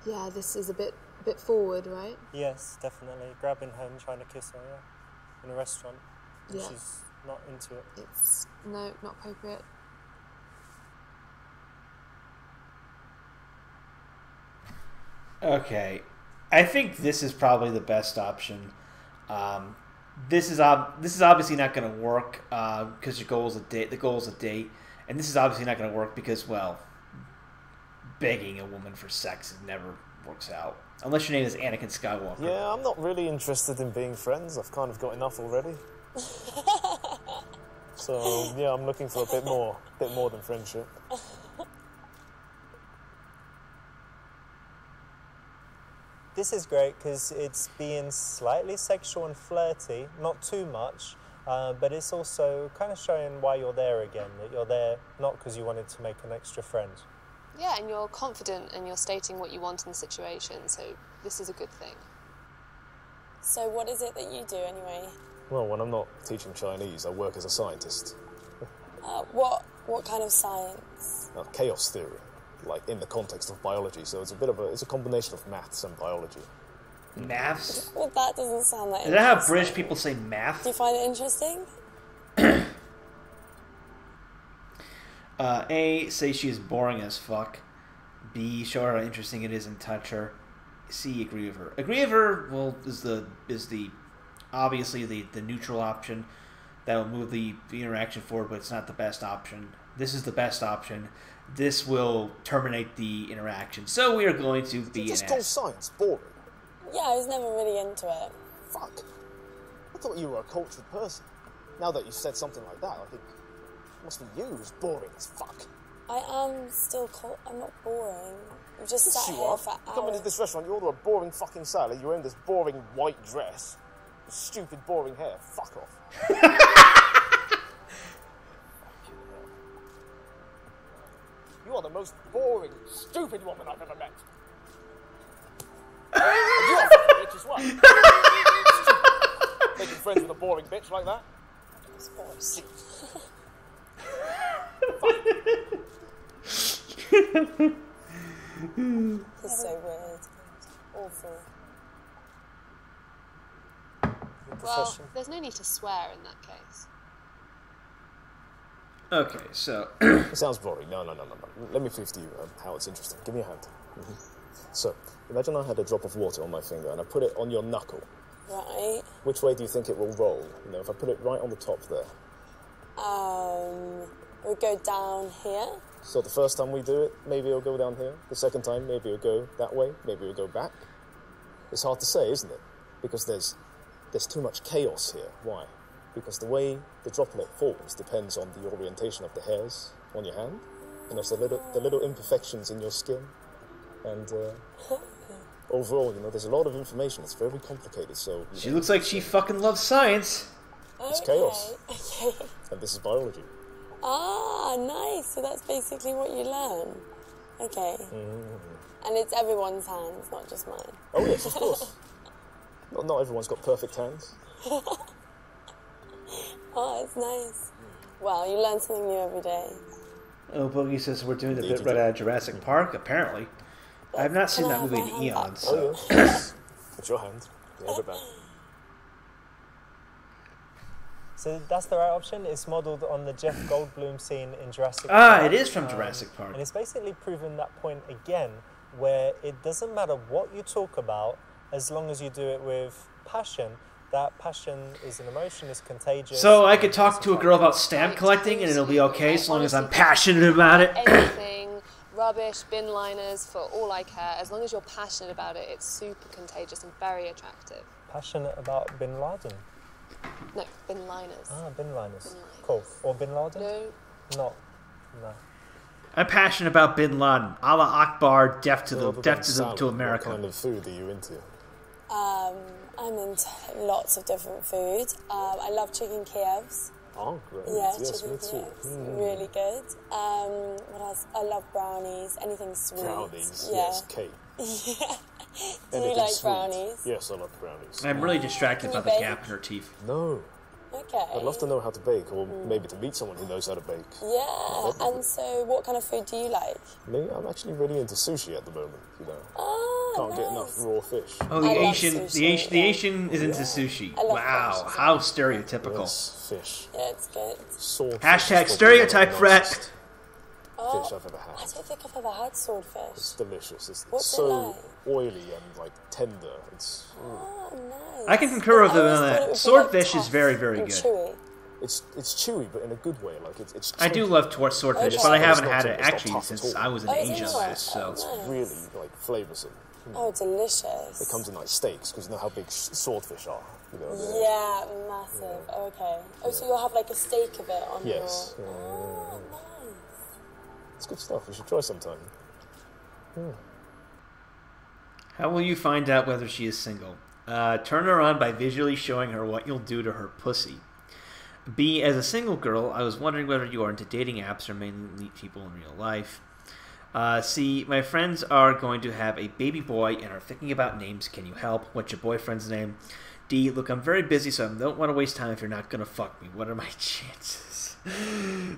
Yeah, this is a bit forward, right? Yes, definitely. Grabbing her and trying to kiss her, yeah. In a restaurant. And Yeah. she's not into it. It's not appropriate. Okay, I think this is probably the best option. This is obviously not going to work because your goal is a date. The goal is a date, and this is obviously not going to work because, well, begging a woman for sex never works out unless your name is Anakin Skywalker. Yeah, I'm not really interested in being friends. I've kind of got enough already. So yeah, I'm looking for a bit more than friendship. This is great because it's being slightly sexual and flirty, not too much, but it's also kind of showing why you're there again, that you're there not because you wanted to make an extra friend. Yeah, and you're confident and you're stating what you want in the situation, so this is a good thing. So what is it that you do anyway? Well, when I'm not teaching Chinese, I work as a scientist. What kind of science? Chaos theory, like in the context of biology. So it's a combination of maths and biology. Maths? Well, that doesn't sound that Is that how interesting. British people say math? Do you find it interesting? A, say she is boring as fuck. B, show her how interesting it is and touch her. C, agree with her. Agree with her, well, is the obviously the neutral option that will move the interaction forward, but it's not the best option. This is the best option. This will terminate the interaction. So we are going to be Just an call ass. science boring. Yeah, I was never really into it. Fuck. I thought you were a cultured person. Now that you've said something like that, I think it must be you who's boring as fuck. I am still I'm not boring. I've just Yes, sat you here are. for You come into hours. this restaurant, you order a boring fucking salad, you're in this boring white dress, stupid boring hair. Fuck off. You are the most boring, stupid woman I've ever met. And you're a fucking bitch as well. Making friends with a boring bitch like that. Of course. It's so weird. Awful. Well, there's no need to swear in that case. Okay, so It sounds boring. No. Let me prove to you how it's interesting. Give me a hand. So, imagine I had a drop of water on my finger and I put it on your knuckle. Right. Which way do you think it will roll? You know, if I put it right on the top there. We go down here. So the first time we do it, maybe it'll go down here. The second time, maybe it'll go that way. Maybe it'll go back. It's hard to say, isn't it? Because there's too much chaos here. Why? Because the way the droplet forms depends on the orientation of the hairs on your hand. You know, it's the little imperfections in your skin, and overall, you know, there's a lot of information. It's very complicated. So She looks like she fucking loves science. It's chaos. Okay. And this is biology. Ah, nice. So that's basically what you learn. Okay. And it's everyone's hands, not just mine. Oh yes, of course. Not everyone's got perfect hands. Oh, it's nice. Well, you learn something new every day. Oh, Boogie says we're doing the Indeed bit you right do. out of Jurassic Park, apparently. I've not seen Can I that have movie my in hand eons. back? So. Oh yes. It's your hand. Yeah, have it back. So that's the right option. It's modelled on the Jeff Goldblum scene in Jurassic Ah, Park. it is from Jurassic Park. And it's basically proven that point again, where it doesn't matter what you talk about, as long as you do it with passion. That passion is an emotion, is contagious. So I could talk to a girl about stamp collecting and it'll be okay as long as I'm passionate about it. Anything, rubbish, bin liners, for all I care. As long as you're passionate about it, it's super contagious and very attractive. Passionate about Bin Laden. No, bin liners. Ah, bin liners. Bin liners. Cool. Or Bin Laden? No. No. No. I'm passionate about Bin Laden. Allah Akbar, deaf to Salad, America. What kind of food are you into? I'm into lots of different food. I love chicken Kievs. Oh, great. Yeah, Yes, chicken me too. Kievs. Really good. What else? I love brownies. Anything sweet. Brownies, Yeah. yes, cake. Yeah. Do Anything you like sweet. brownies? Yes, I love brownies. I'm really distracted Can by you the bake? gap in her teeth. No, Okay. I'd love to know how to bake, or maybe to meet someone who knows how to bake. Yeah. And so, what kind of food do you like? Me, I'm actually really into sushi at the moment, you know. Oh, Can't nice. get enough raw fish. Oh, the I love Asian, sushi, the yeah. Asian is into sushi. I love Wow, fish as how stereotypical. Yes, fish. Yeah, it's good. Swordfish Hashtag is probably one of stereotype the fret. nicest Oh, fish I've ever I had. don't think I've ever had swordfish. It's delicious. It's What's it so like? oily and like tender. It's Oh, nice. I can concur with I them always on thought it that. would be, Swordfish like, is very, tough very and good. Chewy. it's chewy, but in a good way. Like it's. I do chunky. love swordfish, Okay. but I It's haven't not had too- it it's not actually tough at since all. I was in Oh, Asia is it? last. So Nice. Really like flavoursome. Oh, delicious. It comes in like steaks because you know how big swordfish are. You know. they're- Yeah, massive. Okay. Oh, so you'll have like a steak of it on Yes. your... Oh, nice. It's good stuff. You should try sometime. how will you find out whether she is single? Turn her on by visually showing her what you'll do to her pussy. B, as a single girl, I was wondering whether you are into dating apps or mainly meet people in real life. C, my friends are going to have a baby boy and are thinking about names. Can you help? What's your boyfriend's name? D, look, I'm very busy, so I don't want to waste time if you're not going to fuck me. What are my chances?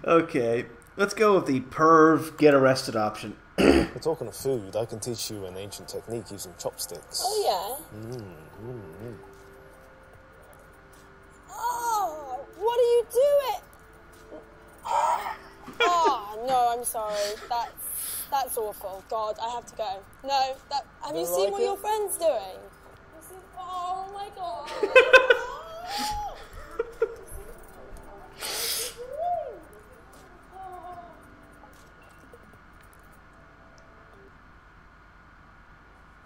Okay, let's go with the perv get arrested option. We're talking of food. I can teach you an ancient technique using chopsticks. Oh, yeah. Oh, what are you doing? Oh, no, I'm sorry. That's awful. God, I have to go. No, have you Don't seen like what it? your friend's doing? Oh, my God.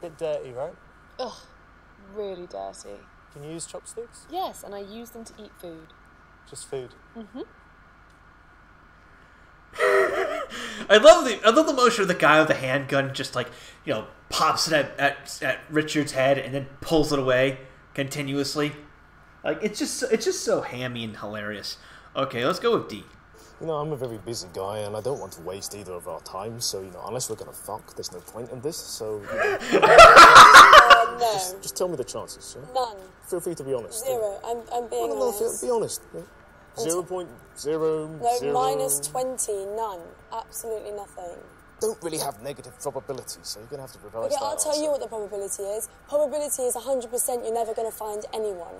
Bit dirty, right? Ugh, really dirty. Can you use chopsticks? Yes, and I use them to eat food. Just food. I love the motion of the guy with the handgun just like, you know, pops it at Richard's head and then pulls it away continuously. Like it's just so hammy and hilarious. Okay, let's go with D. You know, I'm a very busy guy, and I don't want to waste either of our time. So, you know, unless we're gonna fuck, there's no point in this. So, you know, No, just tell me the chances. Yeah? none. Feel free to be honest. 0. I'm being No, honest. be honest. Yeah? 0.0. No, zero. minus 20, none. Absolutely nothing. Don't really have negative probability, so you're gonna have to revise Okay, that. I'll tell answer. you what the probability is. Probability is 100% you're never going to find anyone.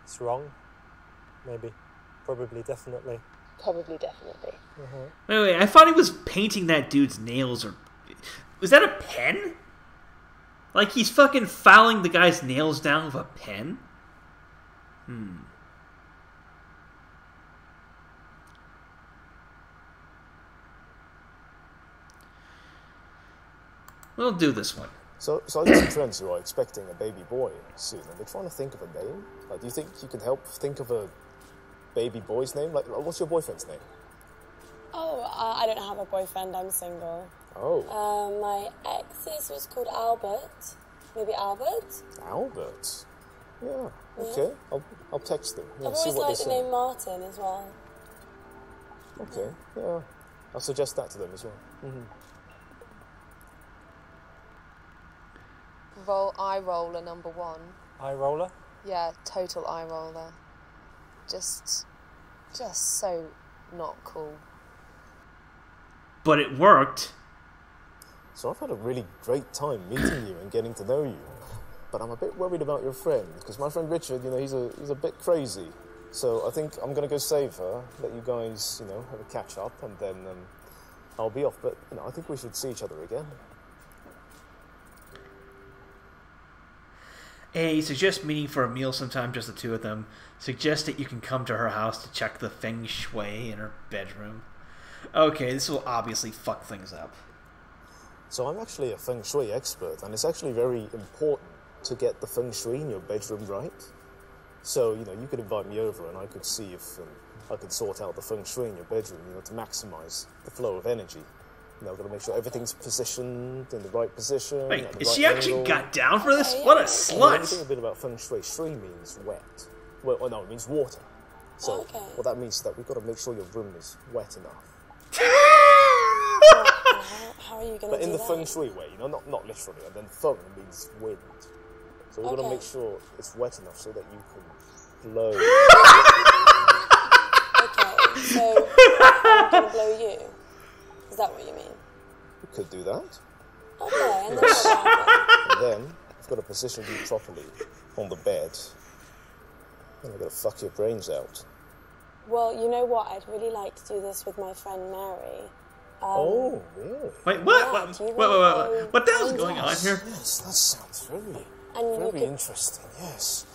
It's wrong. Maybe. Probably, definitely. Probably, definitely. Wait, I thought he was painting that dude's nails, or was that a pen? Like he's fucking filing the guy's nails down with a pen? We'll do this one. So I got some friends who are expecting a baby boy soon, and they're trying to think of a name. Like, do you think you can help think of a baby boy's name? Like, what's your boyfriend's name? Oh, I don't have a boyfriend. I'm single. Oh. My ex's was called Albert. Maybe Albert? Albert? Yeah, okay. I'll text them. Yeah, I've see always what liked they the say. name Martin as well. Okay, yeah. I'll suggest that to them as well. Eye roller number 1. Eye roller? Yeah, total eye roller. Just so not cool. But it worked. So I've had a really great time meeting you and getting to know you. But I'm a bit worried about your friend, because my friend Richard, he's a bit crazy. So I think I'm going to go save her, let you guys, have a catch-up, and then I'll be off. But, I think we should see each other again. Hey, suggest meeting for a meal sometime, just the two of them. Suggest that you can come to her house to check the feng shui in her bedroom. Okay, this will obviously fuck things up. So I'm actually a feng shui expert, and it's actually very important to get the feng shui in your bedroom right. So, you could invite me over and I could see if I could sort out the feng shui in your bedroom, to maximize the flow of energy. Got to make sure everything's positioned in the right position. Wait, at the is right she actually angle. got down for this? What a And slut! everything a bit about feng shui. Shui means wet. Well, no, it means water. So what that means is that we've got to make sure your room is wet enough. How are you going to do that? But in the feng shui way, not literally. And then feng means wind. So we've got to make sure it's wet enough so that you can blow. Okay, so I'm going to blow you? Is that what you mean? We could do that. Okay, and then what will happen? And then I've got to position you properly on the bed. And I've got to fuck your brains out. Well, you know what? I'd really like to do this with my friend Mary. Oh, really? Wait, what? Yeah, What? do you What? wanna What? What the hell's go going on here? Yes, that sounds very, And you very could- interesting. Yes.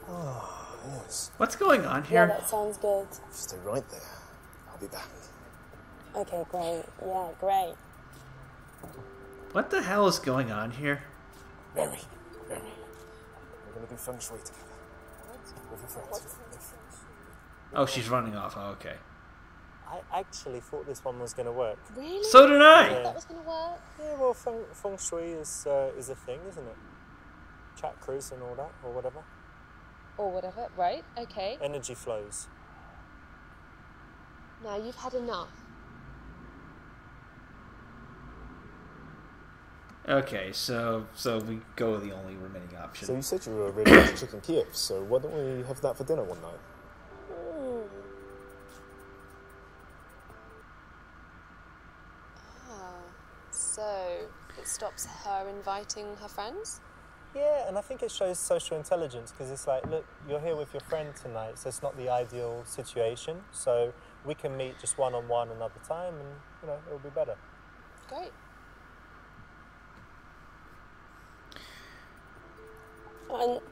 Oh, yes. What's going on Yeah, here? that sounds good. Stay right there. I'll be back. Okay, great. Yeah, great. What the hell is going on here? Mary. We're going to do feng shui together. With your friends. Oh, she's running off. Oh, okay. I actually thought this one was going to work. Really? So did I. Yeah. That was going to work? Yeah, well, feng shui is a thing, isn't it? Chakras and all that, or whatever. Or whatever, right? Okay. Energy flows. Now you've had enough. Okay, so we go with the only remaining option. So you said you were really into chicken Kiev, so why don't we have that for dinner one night? So it stops her inviting her friends? Yeah, and I think it shows social intelligence, because it's like, look, you're here with your friend tonight, so it's not the ideal situation. So we can meet just one-on-one another time, and, it'll be better. Great.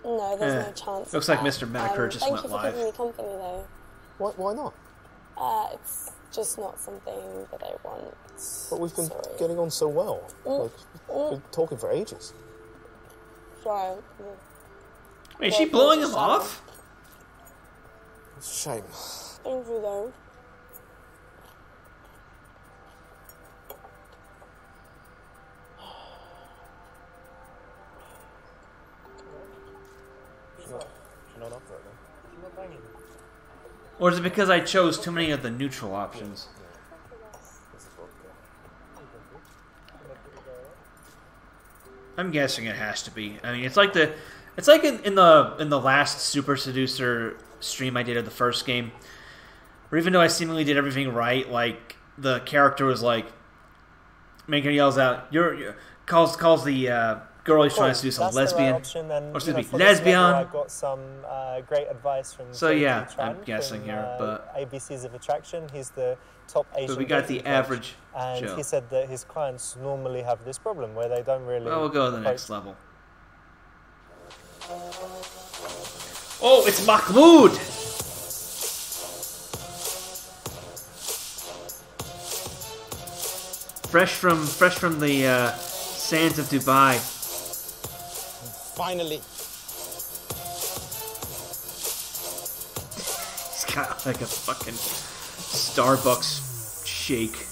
No, there's no chance. Looks of like that. Mr. Macker just thank went you for live. giving me company, though. Why not? It's just not something that I want. But we've been Sorry. getting on so well. Like, we've been talking for ages. Sorry. Wait, is she blowing him off? It's a shame. Thank you, though. She's not up right now. She's not banging. Or is it because I chose too many of the neutral options? I'm guessing it has to be. I mean, it's like in the last Super Seducer stream I did of the first game, where even though I seemingly did everything right, like the character was like, Megan yells out, calls the girl he's trying to seduce a That's lesbian. the right option, and, Or excuse me, for this lesbian. level, I got some great advice from. So Jay yeah, Tran I'm guessing from, here, but ABCs of Attraction. He's the top Asian. we got the dating coach, average and Joe. he said that his clients normally have this problem where they don't really. Well, we'll go to the approach- next level. Oh, it's Mahmoud! fresh from the sands of Dubai. Finally. He's got like a fucking Starbucks shake.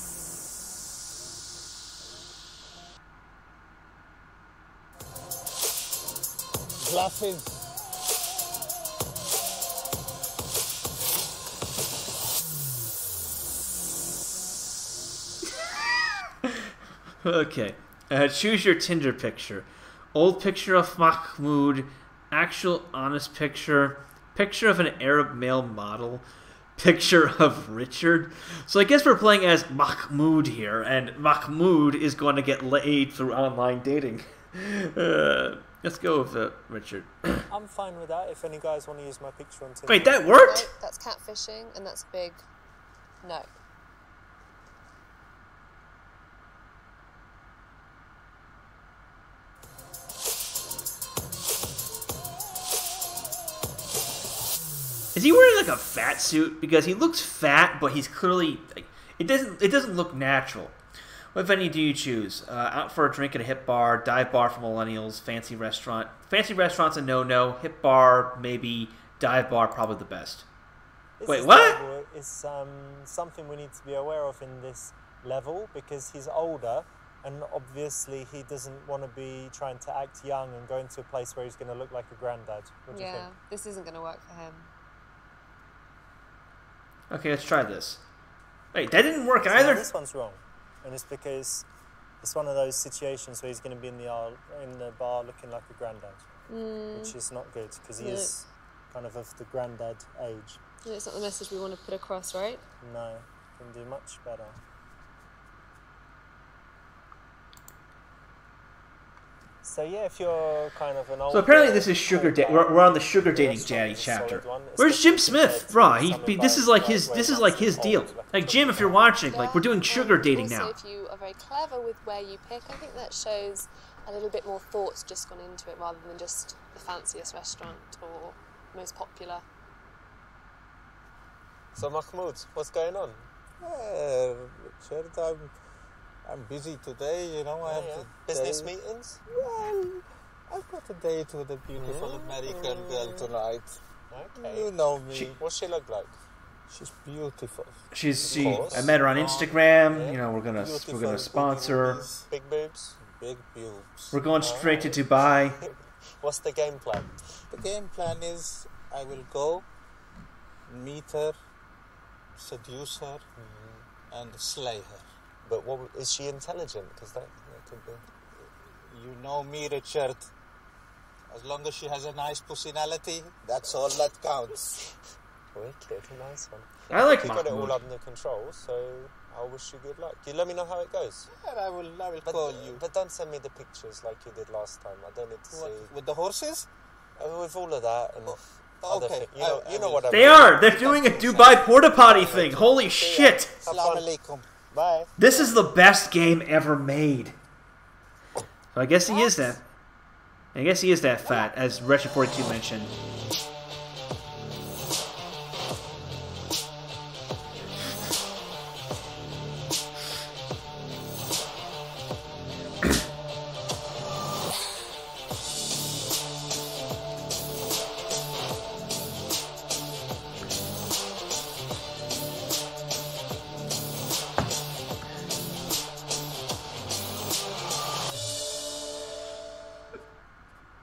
Glasses. Okay. Choose your Tinder picture. Old picture of Mahmoud. Actual honest picture. Picture of an Arab male model. Picture of Richard. So I guess we're playing as Mahmoud here, and Mahmoud is going to get laid through online dating. Let's go with Richard. I'm fine with that if any guys want to use my picture on Tinder. Wait, that worked? No, that's catfishing, and that's a big no. Is he wearing like a fat suit? Because he looks fat, but he's clearly like, it doesn't look natural. What venue do you choose? Out for a drink at a hip bar, dive bar for millennials, fancy restaurant. Fancy restaurant's a no-no. Hip bar maybe, dive bar probably the best. Wait, what? It's something we need to be aware of in this level because he's older and obviously he doesn't want to be trying to act young and go into a place where he's going to look like a granddad. What do you think? Yeah, this isn't going to work for him. Okay, let's try this. Wait, that didn't work So either? this one's wrong. And it's because it's one of those situations where he's going to be in the bar looking like a granddad, which is not good because he is kind of the granddad age. No, it's not the message we want to put across, right? No, can do much better. So yeah, if you're kind of an old. So apparently this is sugar dating. We're on the sugar dating daddy chapter. Where's Jim Smith? Raw. This is like his deal. Like Jim, if you're watching, like we're doing sugar dating now. Also, if you are very clever with where you pick, I think that shows a little bit more thought's just gone into it rather than just the fanciest restaurant or most popular. So Mahmoud, what's going on? Richard, I'm busy today, you know. I have business meetings. Well, I've got a date with a beautiful American girl tonight. Okay. You know me. What's she look like? She's beautiful. I met her on Instagram. Yeah. You know, we're gonna Beautiful, sponsor. Big boobs. Big boobs. We're going straight to Dubai. What's the game plan? The game plan is I will go, meet her, seduce her, and slay her. But what is she intelligent? Because that could be. You know me, Richard. As long as she has a nice personality, that's all that counts. Wicked, nice one. I like You got it all Mahmoud. under control, so I wish you good luck. You let me know how it goes. And I will call you. But don't send me the pictures like you did last time. I don't need to see. With the horses? With all of that and other okay. things. You know what I mean. They are. They're doing a Dubai porta potty thing. Holy shit! Assalamu alaikum. Bye. This is the best game ever made. So I guess he is that. I guess he is that fat, as Retro42 mentioned.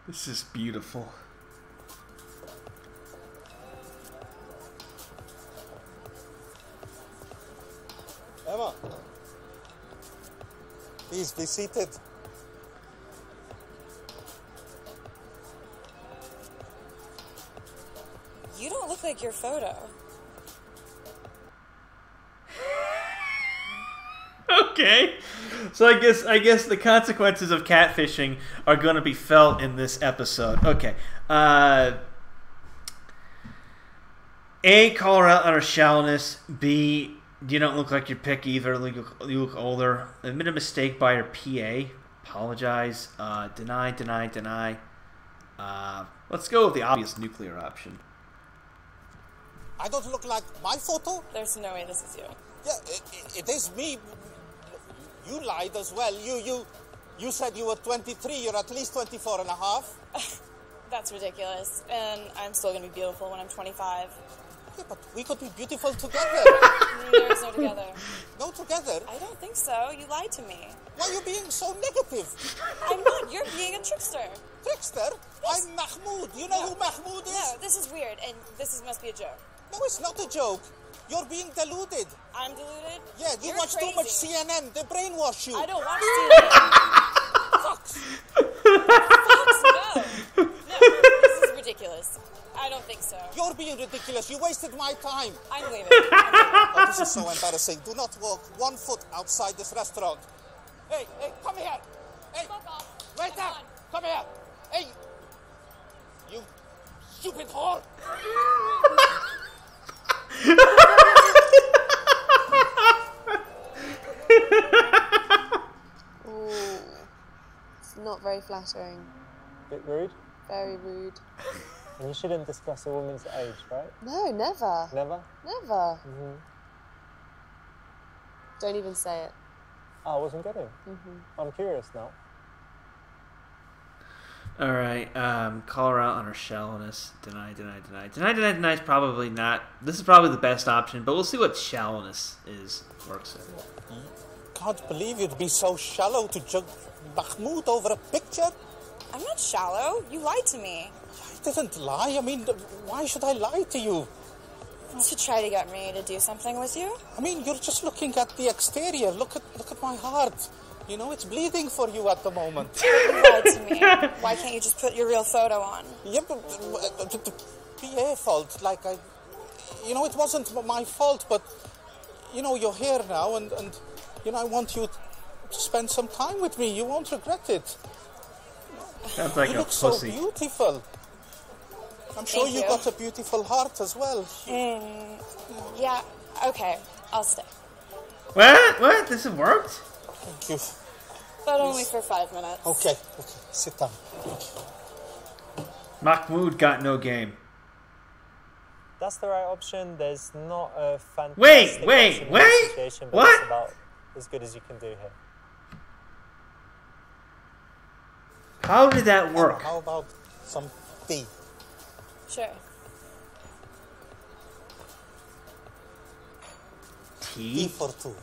This is beautiful. Emma, please be seated. You don't look like your photo. Okay. So I guess the consequences of catfishing are going to be felt in this episode. Okay. A, call her out on her shallowness. B, you don't look like your pick either. You look older. Admit a mistake by her PA. Apologize. Deny. Let's go with the obvious nuclear option. I don't look like my photo? There's no way this is you. Yeah, it is me. You lied as well. You said you were 23. You're at least 24 and a half. That's ridiculous. And I'm still going to be beautiful when I'm 25. Yeah, but we could be beautiful together. There's no together. No together? I don't think so. You lied to me. Why are you being so negative? I'm not. You're being a trickster. Trickster? I'm Mahmoud. You know who Mahmoud is? No, this is weird, and must be a joke. No, it's not a joke. You're being deluded. I'm deluded? Yeah, you You're watch crazy. too much CNN. They brainwash you. I don't watch CNN. Fox. Fox, no. No, this is ridiculous. I don't think so. You're being ridiculous. You wasted my time. I'm leaving. Oh, this is so embarrassing. Do not walk 1 foot outside this restaurant. Hey, come here. Hey, Fuck off. waiter, Come on. come here. Hey, you stupid whore. Ooh. It's not very flattering. Bit rude. Very rude. And you shouldn't discuss a woman's age, right? No, never. Never? Never. Don't even say it. Oh, I wasn't getting. I'm curious now. All right, call her out on her shallowness. Deny is probably not. This is probably the best option, but we'll see what shallowness works. Can't believe you'd be so shallow to judge Mahmoud over a picture. I'm not shallow. You lied to me. I didn't lie. I mean, why should I lie to you? To try to get me to do something with you? I mean, you're just looking at the exterior. Look at my heart. You know, it's bleeding for you at the moment. You lied to me. Why can't you just put your real photo on? Yeah, but the PA fault, it wasn't my fault, but, you're here now, and I want you to spend some time with me. You won't regret it. Sounds like You a look so pussy. beautiful. I'm sure Thank you you. got a beautiful heart as well. Yeah, okay. I'll stay. What? This has worked? Thank you. But only for 5 minutes. Okay, sit down. Mahmoud got no game. That's the right option. There's not a fantastic Wait, option in this situation, but what? it's about as good as you can do here. How did that work? How about some tea? Sure. Tea Tea? for two.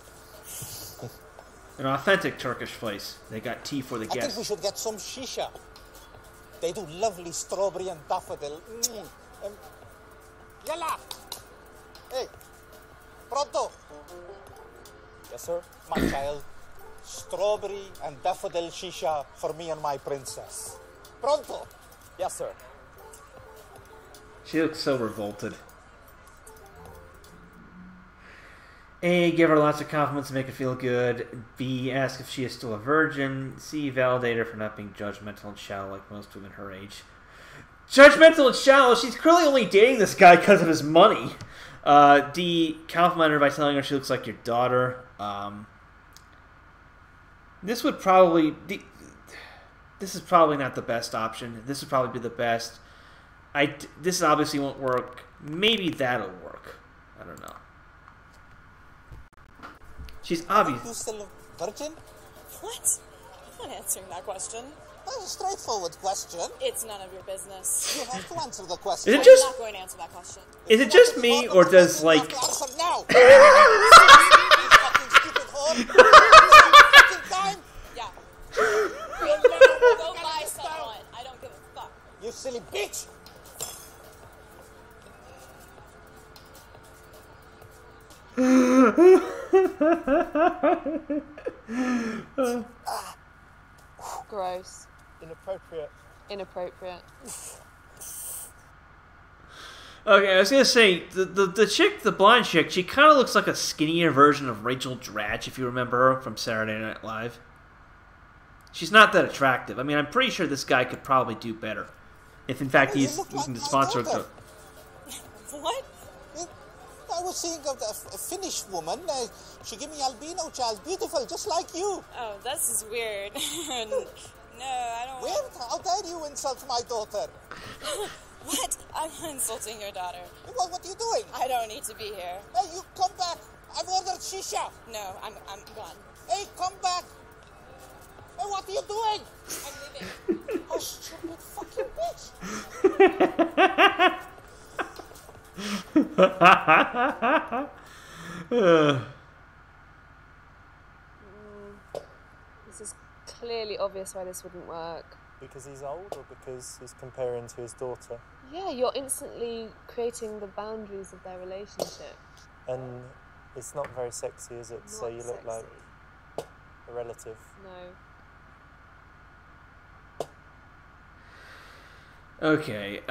An authentic Turkish place. They got tea for the I think we guests. should get some shisha. They do lovely strawberry and daffodil. Yalla! Hey, pronto! Yes, sir? My child, strawberry and daffodil shisha for me and my princess. Pronto! Yes, sir. She looks so revolted. A, give her lots of compliments to make her feel good. B, ask if she is still a virgin. C, validate her for not being judgmental and shallow like most women her age. Judgmental and shallow? She's clearly only dating this guy because of his money. D, compliment her by telling her she looks like your daughter. This would probably... This is probably not the best option. This would probably be the best. This obviously won't work. Maybe that'll work. I don't know. She's obvious. You still a virgin? What? I'm not answering that question. That's a straightforward question. It's none of your business. You have to answer the question. Is it I'm just not going to answer that question. is it just me or does like You have to answer now. You fucking stupid whore. You have fucking time. Yeah. Go buy someone. I don't give a fuck. You silly bitch. Gross. Inappropriate. Okay, I was gonna say the chick, the blonde chick, she kind of looks like a skinnier version of Rachel Dratch, if you remember her from Saturday Night Live. She's not that attractive. I mean, I'm pretty sure this guy could probably do better, if in fact You he's look looking like to my sponsor. daughter. What? I was seeing a Finnish woman. She gave me albino child, beautiful, just like you. Oh, this is weird. No, I don't. Weird? How dare you insult my daughter? What? I'm not insulting your daughter. What are you doing? I don't need to be here. Hey, you come back. I've ordered shisha. shisha. No, I'm gone. Hey, come back. Hey, what are you doing? I'm leaving. Oh, stupid fucking bitch. This is clearly obvious why this wouldn't work. Because he's old or because he's comparing to his daughter? Yeah, you're instantly creating the boundaries of their relationship. And it's not very sexy, is it? So Not you look like sexy. a relative. No. Okay,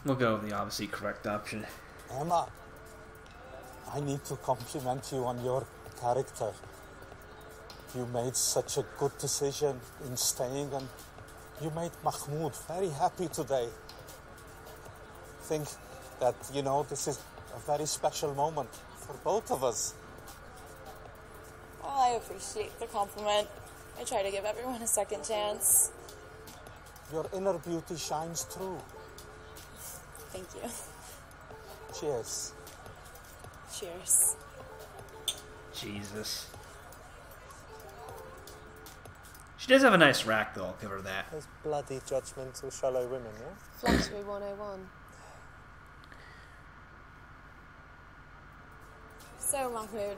we'll go with the obviously correct option. Emma, I need to compliment you on your character. You made such a good decision in staying, and you made Mahmoud very happy today. I think that, this is a very special moment for both of us. Well, I appreciate the compliment. I try to give everyone a second chance. Your inner beauty shines through. Thank you. Cheers. Cheers. Jesus. She does have a nice rack, though. I'll give her that. Those bloody judgmental, shallow women, yeah? Flattery 101. So, Mahmoud,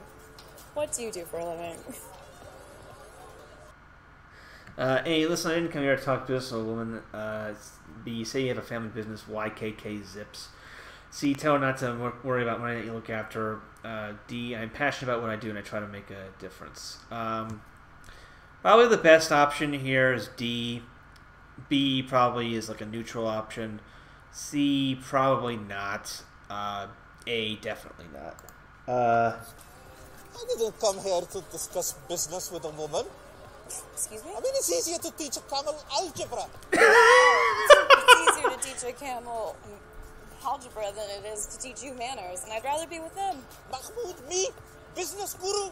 what do you do for a living? A, listen, I didn't come here to talk to this old woman. B, say you have a family business, YKK Zips. C, tell her not to worry about money that you look after. D, I'm passionate about what I do and I try to make a difference. Probably the best option here is D. B probably is like a neutral option. C, probably not. A, definitely not. I didn't come here to discuss business with a woman. Excuse me? I mean, it's easier to teach a camel algebra. It's easier to teach a camel algebra than it is to teach you manners, and I'd rather be with them. Mahmoud, me, business guru.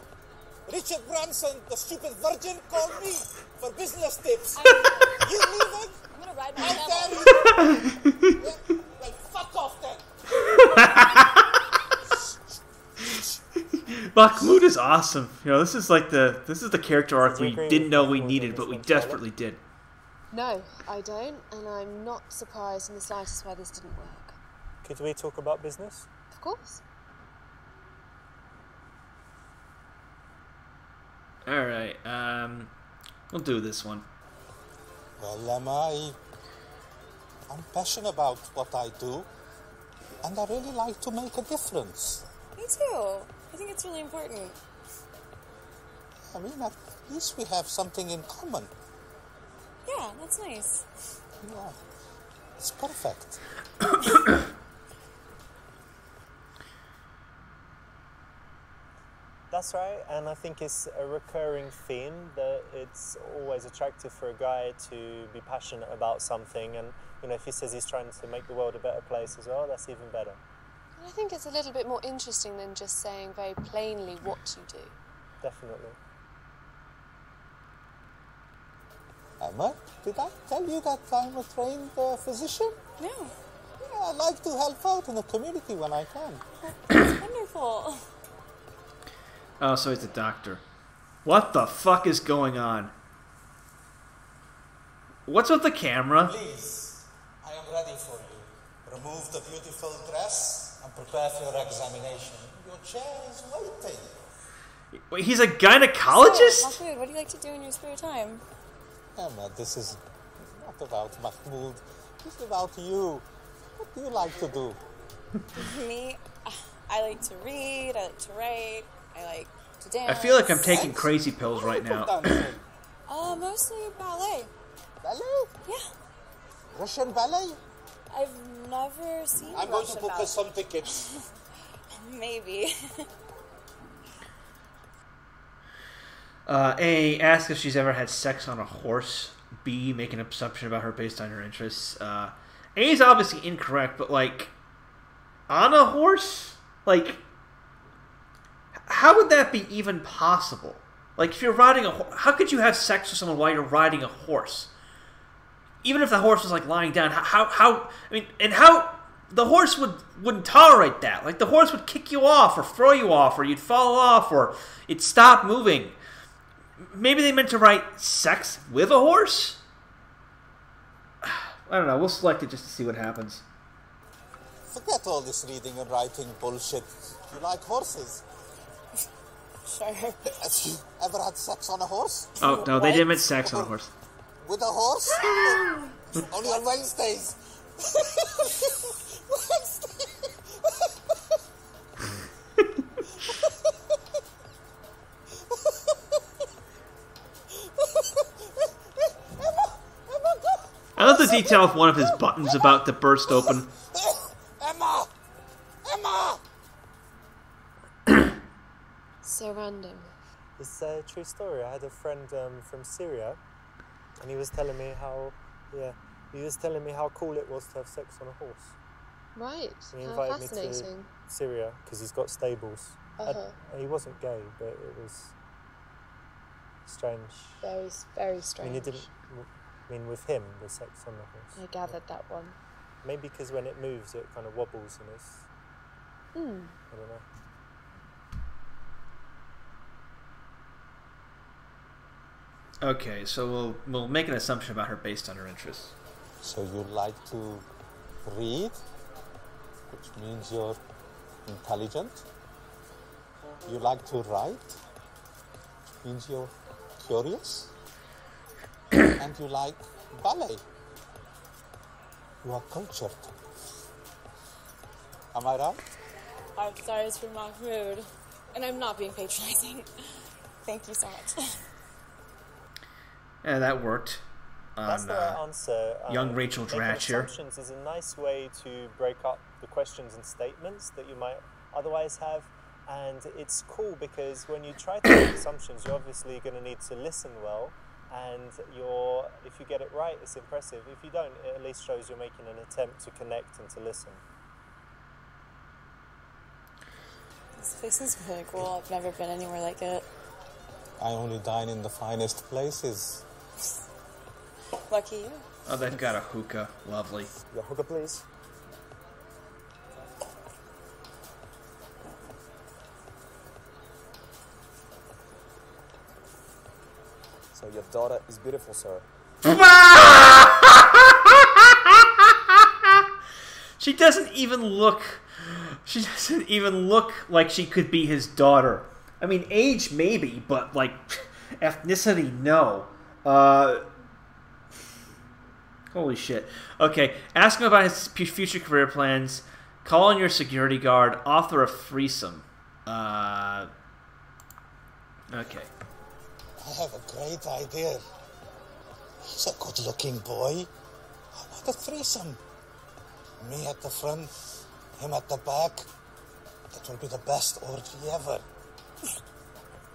Richard Branson, the stupid virgin, called me for business tips. You leaving? I'm gonna ride my How camel. dare you? Well, fuck off then. Mahmoud is awesome. You know, this is the character arc Do you we agree didn't with know we Mahmoud needed, in but this we one, Charlotte? desperately did. No, I don't, and I'm not surprised in the slightest why this didn't work. Could we talk about business? Of course. Alright, we'll do this one. Well, Emma, I'm passionate about what I do, and I really like to make a difference. Me too. I think it's really important. I mean, at least we have something in common. Yeah, that's nice. Yeah, it's perfect. That's right, and I think it's a recurring theme that it's always attractive for a guy to be passionate about something, and if he says he's trying to make the world a better place as well, that's even better. And I think it's a little bit more interesting than just saying very plainly what you do. Definitely. Emma, did I tell you that I'm a trained physician? No, Yeah, I like to help out in the community when I can. that's wonderful. Oh, so he's a doctor. What the fuck is going on? What's with the camera? Please, I am ready for you. Remove the beautiful dress and prepare for your examination. Your chair is waiting. Wait, he's a gynecologist? So, Mahmoud, what do you like to do in your spare time? Emma, this is not about Mahmoud. It's about you. What do you like to do? Me, I like to read, I like to write, I like to dance. I feel like I'm taking crazy pills right now. Dancing. Mostly ballet. Ballet? Yeah. Russian ballet? I've never seen I'm going to Russian book ballet. us some tickets. Maybe. A, ask if she's ever had sex on a horse. B, make an assumption about her based on her interests. A is obviously incorrect, but like, on a horse? Like, how would that be even possible? Like, if you're riding a horse, how could you have sex with someone while you're riding a horse? Even if the horse was like lying down, how, I mean, and how the horse wouldn't tolerate that. Like, the horse would kick you off or throw you off or you'd fall off or it'd stop moving. Maybe they meant to write sex with a horse? I don't know. We'll select it just to see what happens. Forget all this reading and writing bullshit. You like horses? Sure. Have you ever had sex on a horse? Oh, no, they didn't mean sex on a horse. With a horse? Only on Wednesdays. I love the detail of one of his buttons about to burst open. Emma! Emma! So random. It's a true story. I had a friend from Syria, and he was telling me how cool it was to have sex on a horse. Right. And he How invited me to fascinating. Syria because he's got stables. And he wasn't gay, but it was strange. Very, very strange. I mean, with him, the sex on the horse. I gathered that one. Maybe because when it moves, it kind of wobbles and it's. I don't know. Okay, so we'll make an assumption about her based on her interests. So you like to read, which means you're intelligent. You like to write, which means you're curious. And you like ballet. You are cultured. Am I right? I'm sorry, it's from Mahmoud. And I'm not being patronizing. Thank you so much. Yeah, that worked. That's the right answer. Young Rachel making Dratch here. assumptions is a nice way to break up the questions and statements that you might otherwise have. And it's cool because when you try to make assumptions, you're obviously going to need to listen well. And if you get it right, it's impressive. If you don't, it at least shows you're making an attempt to connect and to listen. This place is really cool. I've never been anywhere like it. I only dine in the finest places. Lucky you. Oh, they've got a hookah. Lovely. Your hookah, please. So your daughter is beautiful, sir. She doesn't even look like she could be his daughter. I mean, age maybe, but like ethnicity, no. Holy shit. Okay, ask him about his future career plans. Call in your security guard. Author a threesome. Okay. I have a great idea. He's a good-looking boy. How about a threesome? Me at the front, him at the back. That will be the best orgy ever.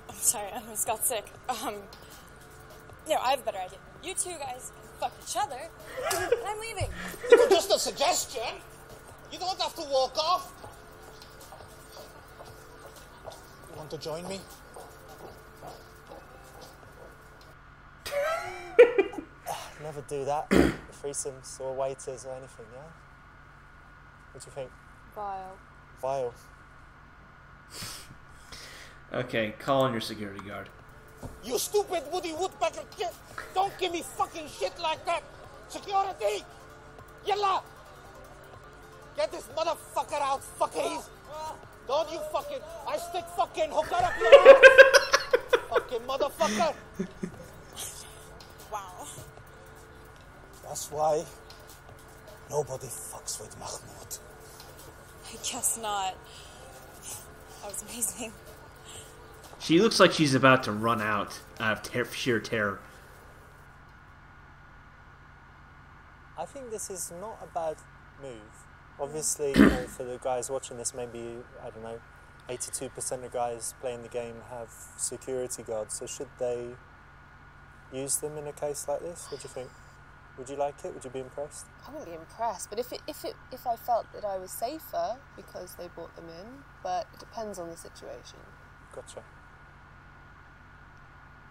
I'm sorry, I almost got sick. No, I have a better idea. You two guys can fuck each other, and I'm leaving. It was just a suggestion. You don't have to walk off. You want to join me? Never do that. Threesomes or waiters or anything, yeah? What do you think? Vile. Vile. Okay, call in your security guard. You stupid Woody Woodpecker kid! Don't give me fucking shit like that! Security! Yalla! Get this motherfucker out, fuckeries! Don't you fucking... I stick fucking hooker up your ass! Fucking motherfucker! Wow. That's why nobody fucks with Mahmoud. I guess not. That was amazing. She looks like she's about to run out of sheer terror. I think this is not a bad move. Obviously, for the guys watching this, maybe, I don't know, 82% of guys playing the game have security guards. So should they use them in a case like this? What do you think? Would you like it? Would you be impressed? I wouldn't be impressed, but if I felt that I was safer because they brought them in, but it depends on the situation. Gotcha.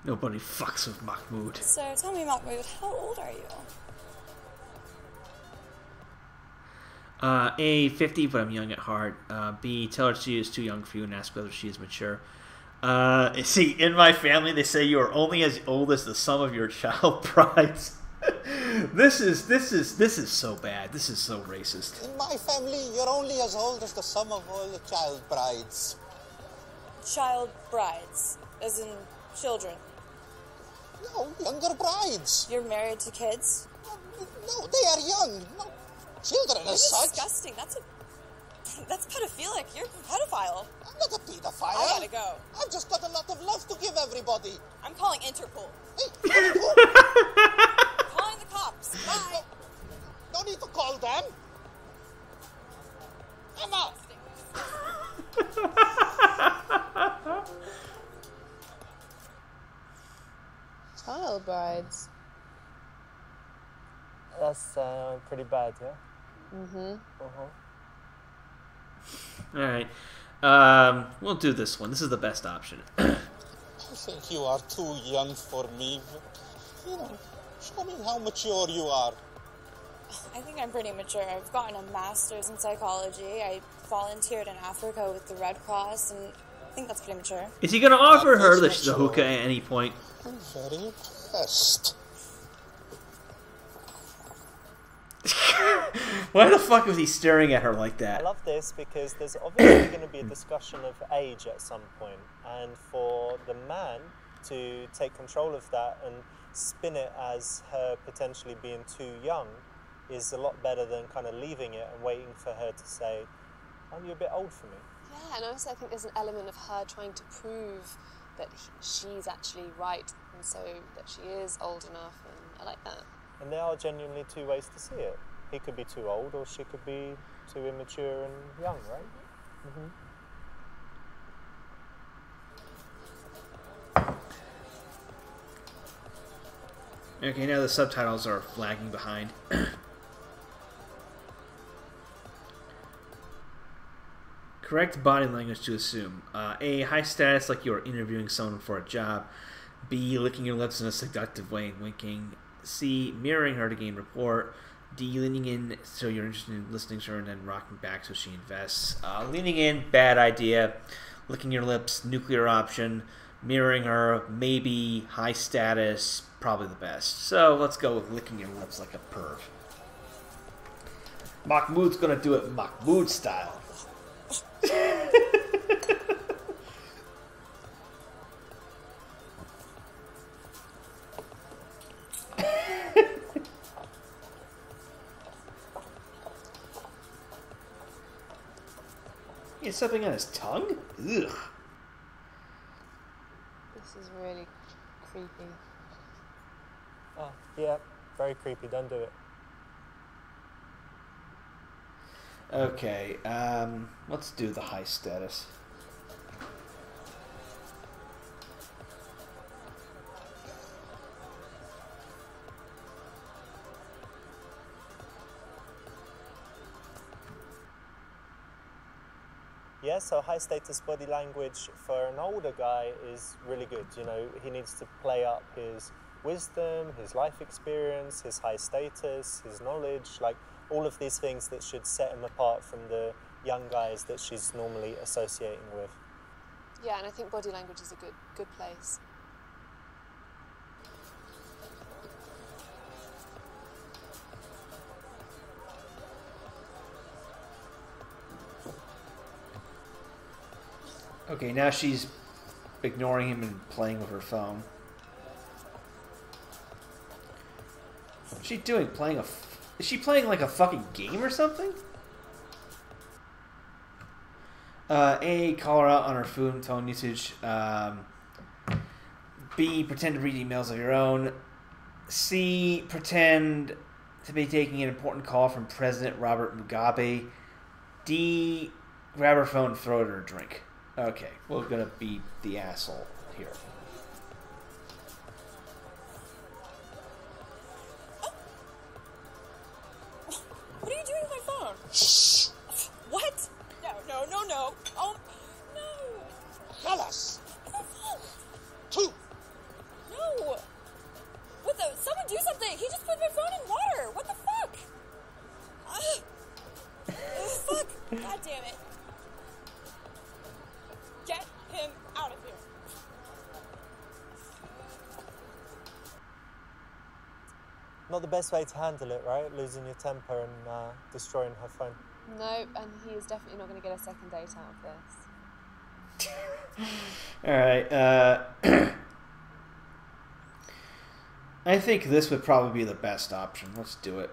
Nobody fucks with Mahmoud. So tell me, Mahmoud, how old are you? A, 50, but I'm young at heart. B, tell her she is too young for you and ask whether she is mature. See, in my family, they say you are only as old as the sum of your child brides. This is so bad. This is so racist. In my family, you're only as old as the sum of all the child brides. Child brides, as in children. No, younger brides. You're married to kids? No, they are young. No, children You're as such. disgusting. That's pedophilic. You're a pedophile. I'm not a pedophile. I gotta go. I've just got a lot of love to give everybody. I'm calling Interpol. Hey, Interpol. Calling the cops. Bye. No need to call them. Emma. Child brides. That's pretty bad, yeah? Mm-hmm. All right. We'll do this one. This is the best option. I think you are too young for me. You know, show me how mature you are. I think I'm pretty mature. I've gotten a master's in psychology. I volunteered in Africa with the Red Cross, and I think that's pretty mature. Is he going to offer her the hookah at any point? I'm very impressed. Why the fuck was he staring at her like that? I love this because there's obviously going to be a discussion of age at some point, and for the man to take control of that and spin it as her potentially being too young is a lot better than kind of leaving it and waiting for her to say, aren't you a bit old for me? Yeah, and also I think there's an element of her trying to prove that she's actually right, and so that she is old enough, and I like that. And there are genuinely two ways to see it. He could be too old, or she could be too immature and young, right? Okay, now the subtitles are lagging behind. Correct body language to assume. A, high status, like you're interviewing someone for a job. B, licking your lips in a seductive way and winking. C, mirroring her to gain rapport. D, leaning in so you're interested in listening to her and then rocking back so she invests. Leaning in, bad idea. Licking your lips, nuclear option. Mirroring her, maybe. High status, probably the best. So let's go with licking your lips like a perv. Mahmoud's gonna do it Mahmoud style. He has something on his tongue? Ugh. This is really creepy. Oh, yeah, very creepy. Don't do it. Okay, let's do the high status. Yeah, so high status body language for an older guy is really good. You know, he needs to play up his wisdom, his life experience, his high status, his knowledge, like all of these things that should set him apart from the young guys that she's normally associating with. Yeah, and I think body language is a good place. Okay, now she's ignoring him and playing with her phone. What's she doing? Is she playing like a fucking game or something? A, call her out on her phone usage. B, pretend to read emails of your own. C, pretend to be taking an important call from President Robert Mugabe. D, grab her phone and throw it at her drink. Okay, we're gonna be the asshole here. What are you doing with my phone? Shh. What? No. Oh, no. Halas. My phone. Two. No. What the? Someone do something. He just put my phone in water. What the fuck? Not the best way to handle it, right? Losing your temper and destroying her phone. No, and he is definitely not going to get a second date out of this. All right. I think this would probably be the best option. Let's do it.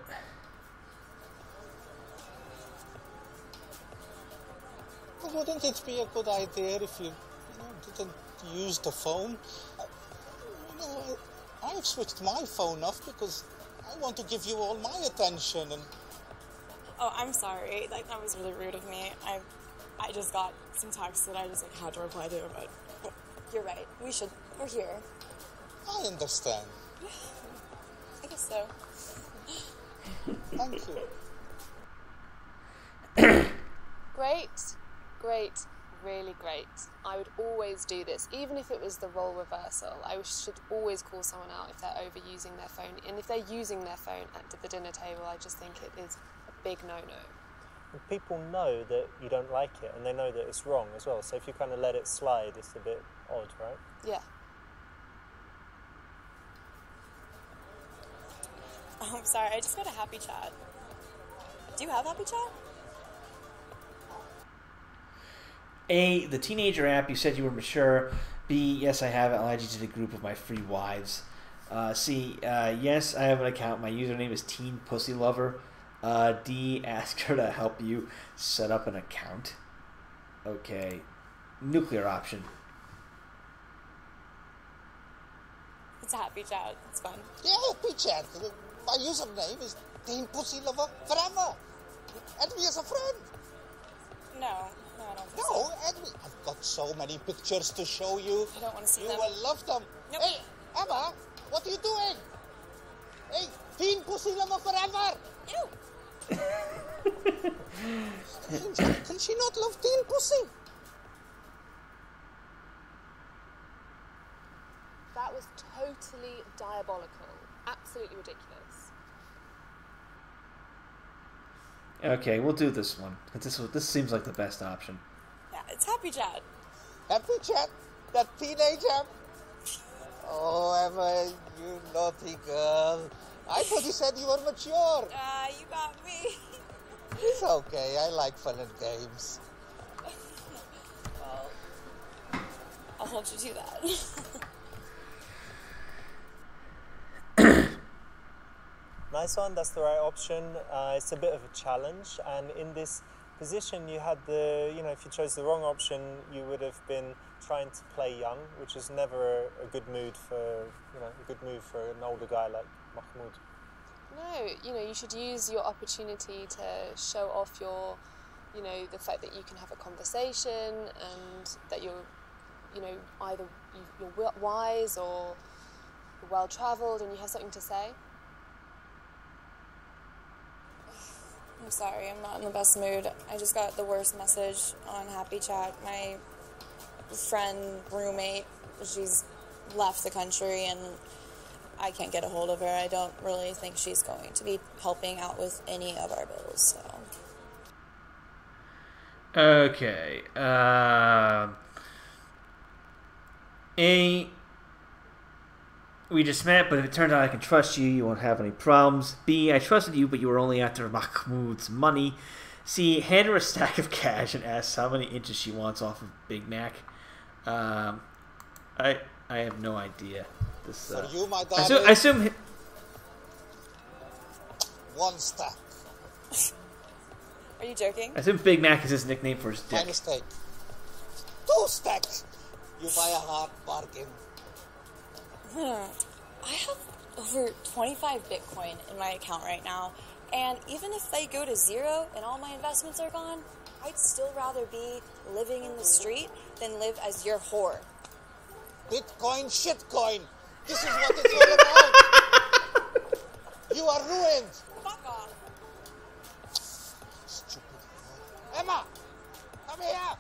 But wouldn't it be a good idea if you didn't use the phone? I've switched my phone off because I want to give you all my attention. And Oh, I'm sorry. Like, that was really rude of me. I just got some text that I just had to reply to, but you're right. We're here. I understand. I guess so. Thank you. Great, really great. I would always do this, even if it was the role reversal. I should always call someone out if they're overusing their phone. And if they're using their phone at the dinner table, I just think it is a big no-no. People know that you don't like it, and they know that it's wrong as well. So if you kind of let it slide, it's a bit odd, right? Yeah. Oh, I'm sorry. I just got a Happy Chat. Do you have Happy Chat? A, the teenager app, you said you were mature. B, yes, I have it. I'll add you to the group of my free wives. C, yes, I have an account. My username is Teen Pussy Lover. D, ask her to help you set up an account. Okay. Nuclear option. It's a Happy Chat. It's fun. Yeah, Happy Chat. My username is Teen Pussy Lover Forever. Add me as a friend. No, I don't think No, so. add me. I've got so many pictures to show you. I don't want to see You them. will love them. Nope. Hey, Emma, what are you doing? Hey, Teen Pussy Lover Forever. Ew. Can she not love Teen Pussy? That was totally diabolical. Absolutely ridiculous. Okay, we'll do this one. This seems like the best option. Yeah, it's Happy Chat. Happy Chat, that teenage app. Oh, Emma, you naughty girl. I thought you said you were mature. You got me. It's okay, I like fun and games. Well, I'll hold you to that. Nice one, that's the right option. It's a bit of a challenge, and in this position you had if you chose the wrong option, you would have been trying to play young, which is never a good mood for, a good move for an older guy like Mahmoud. No, you should use your opportunity to show off your, the fact that you can have a conversation and that you're, either you're wise or you're well-travelled and you have something to say. I'm sorry, I'm not in the best mood. I just got the worst message on Happy Chat. My friend, roommate, she's left the country and I can't get a hold of her. I don't really think she's going to be helping out with any of our bills, so. Okay. A, we just met, but if it turns out I can trust you, you won't have any problems. B, I trusted you, but you were only after Mahmoud's money. C, hand her a stack of cash and ask how many inches she wants off of Big Mac. I have no idea. This, For you, my darling, I assume one stack. Are you joking? I assume Big Mac is his nickname for his My dick. mistake. 2 stacks. You buy a hard bargain. I have over 25 Bitcoin in my account right now, and even if they go to zero and all my investments are gone, I'd still rather be living in the street than live as your whore. Bitcoin, shitcoin. This is what it's all about. You are ruined. Fuck off. Stupid. Emma, come here.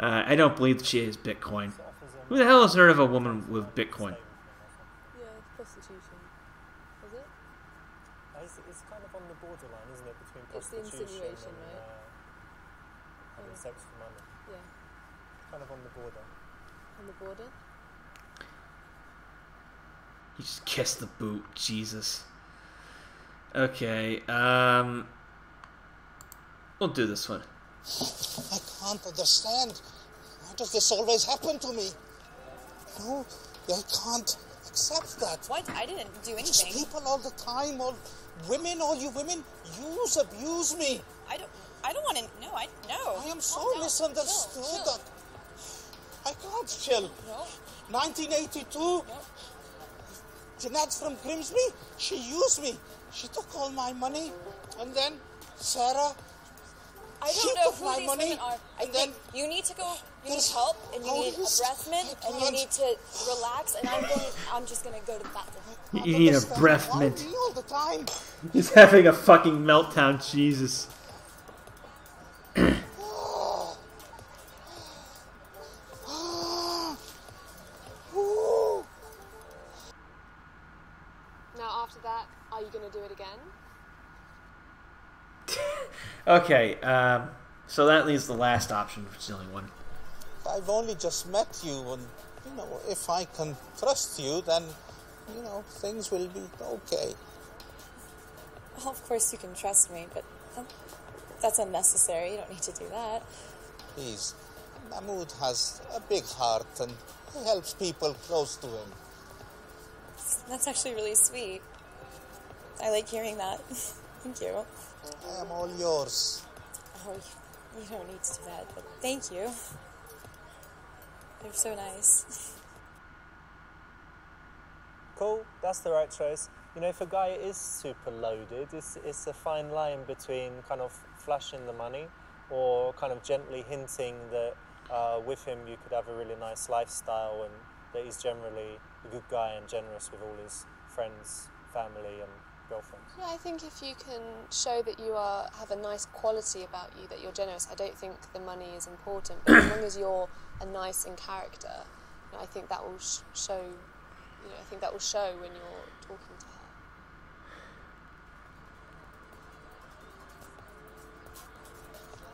I don't believe that she has Bitcoin. Who the hell has heard of a woman with Bitcoin? Yeah, prostitution. Is it? It's kind of on the borderline, isn't it, between It's the prostitution insinuation, and right? having sex for money. Yeah. Kind of on the border. On the border? He just kissed the boot. Jesus. Okay. We'll do this one. I can't understand. Why does this always happen to me? No, I can't accept that. What? I didn't do Just anything. people all the time, all you women, abuse me. I don't want to. No, no. I am so Calm down. misunderstood Chill. that I can't chill. No. 1982, No. Jeanette from Grimsby, she used me. She took all my money. And then Sarah, I she don't know took who my these money. women are. I And think then you need to go. You need there's help, and you need a police. breath mint, I and you can't. need to relax. And I'm just gonna go to the bathroom. You need a understand breath why mint. me all the time. He's having a fucking meltdown. Jesus. Ooh. Now, after that, are you going to do it again? Okay, so that leaves the last option, which is the only one. I've only just met you, and if I can trust you, then things will be okay. Well, of course you can trust me, but that's unnecessary. You don't need to do that. Please, Mahmoud has a big heart, and he helps people close to him. That's actually really sweet. I like hearing that. Thank you. I am all yours. Oh, you don't need to do that, but thank you. You're so nice. Cool, that's the right choice. If a guy is super loaded, it's a fine line between kind of flashing the money or kind of gently hinting that with him you could have a really nice lifestyle and that he's generally a good guy and generous with all his friends, family and girlfriends. Yeah, I think if you can show that you have a nice quality about you, that you're generous, I don't think the money is important. But as long as you're a nice in character, I think that will show. I think that will show when you're talking to her.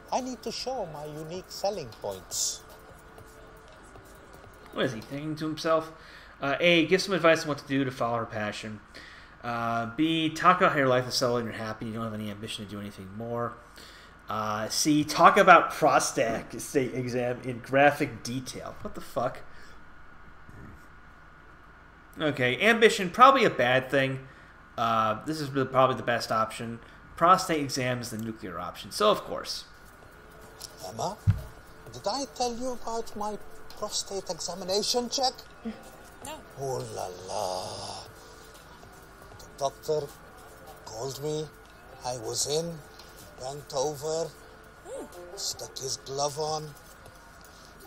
I need to show my unique selling points. What is he thinking to himself? A, give some advice on what to do to follow her passion. B, talk about how your life is settled and you're happy. You don't have any ambition to do anything more. C, talk about prostate exam in graphic detail. What the fuck? Okay, ambition, probably a bad thing. This is probably the best option. Prostate exam is the nuclear option, so of course. Emma, did I tell you about my prostate examination check? No. Oh la la. The doctor called me. I was in, bent over, stuck his glove on,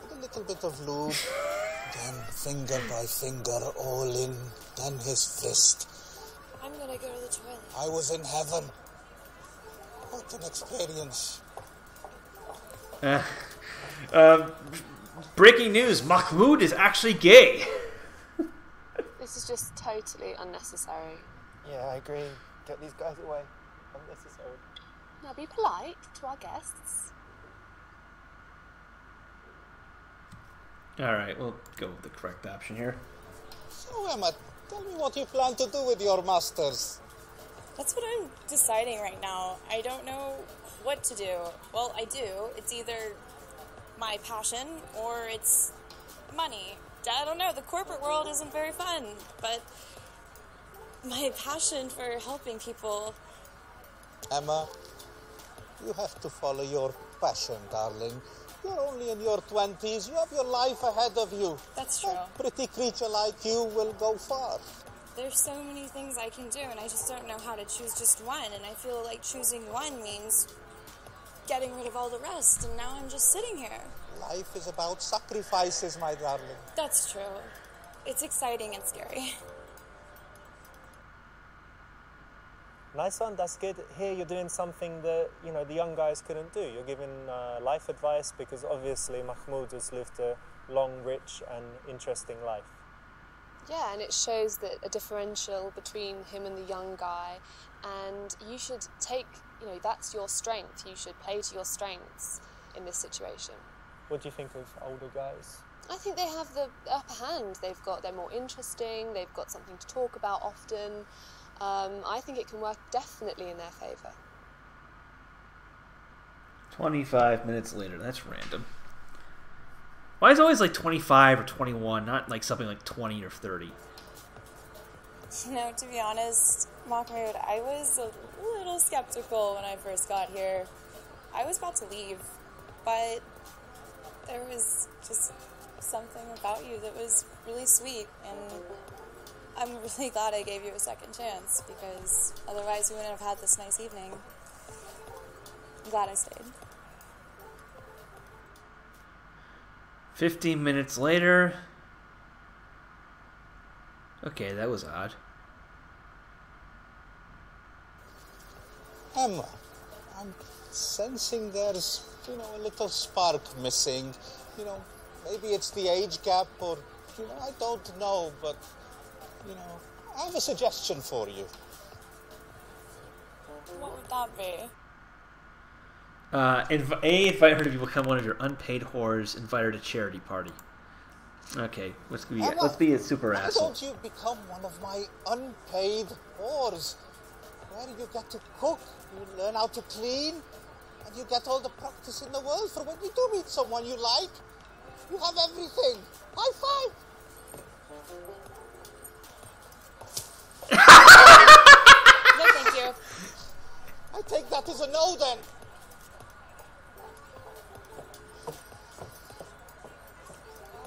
with a little bit of lube, then finger by finger all in, then his fist. I'm gonna go to the toilet. I was in heaven. What an experience. Breaking news, Mahmoud is actually gay. This is just totally unnecessary. Yeah, I agree. Get these guys away. Unnecessary. Now be polite to our guests. Alright, we'll go with the correct option here. So Emma, tell me what you plan to do with your masters. That's what I'm deciding right now. I don't know what to do. Well, I do. It's either my passion or it's money. I don't know. The corporate world isn't very fun, but my passion for helping people. Emma, you have to follow your passion, darling. You're only in your 20s. You have your life ahead of you. That's true. A pretty creature like you will go far. There's so many things I can do, and I just don't know how to choose just one. And I feel like choosing one means getting rid of all the rest, and now I'm just sitting here. Life is about sacrifices, my darling. That's true. It's exciting and scary. Nice one, that's good. Here you're doing something that, the young guys couldn't do. You're giving life advice because obviously Mahmoud has lived a long, rich and interesting life. Yeah, and it shows that a differential between him and the young guy, and you should take, that's your strength. You should play to your strengths in this situation. What do you think of older guys? I think they have the upper hand. They're more interesting. They've got something to talk about often. I think it can work definitely in their favour. 25 minutes later. That's random. Why is it always like 25 or 21, not like something like 20 or 30? To be honest, Mahmoud, I was a little skeptical when I first got here. I was about to leave, but there was just something about you that was really sweet, and I'm really glad I gave you a second chance, because otherwise we wouldn't have had this nice evening. I'm glad I stayed. 15 minutes later. Okay, that was odd. Emma, I'm sensing there's, a little spark missing. Maybe it's the age gap or, I don't know, but, I have a suggestion for you. What would that be? Invite her to become one of your unpaid whores. Invite her to charity party. Okay, let's be a super why asshole. don't you become one of my unpaid whores? Where you get to cook, you learn how to clean, and you get all the practice in the world for when you do meet someone you like. You have everything. High five! No, thank you. I take that as a no then.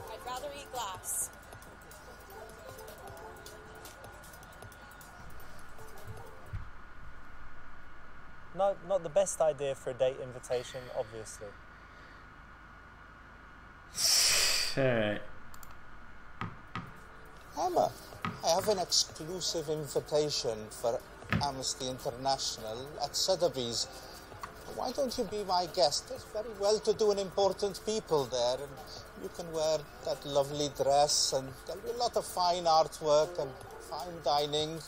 I'd rather eat glass. Not the best idea for a date invitation, obviously. Alright. Emma, I have an exclusive invitation for Amnesty International at Sotheby's. Why don't you be my guest? There's very well-to-do and important people there, and you can wear that lovely dress, and there'll be a lot of fine artwork and fine dining.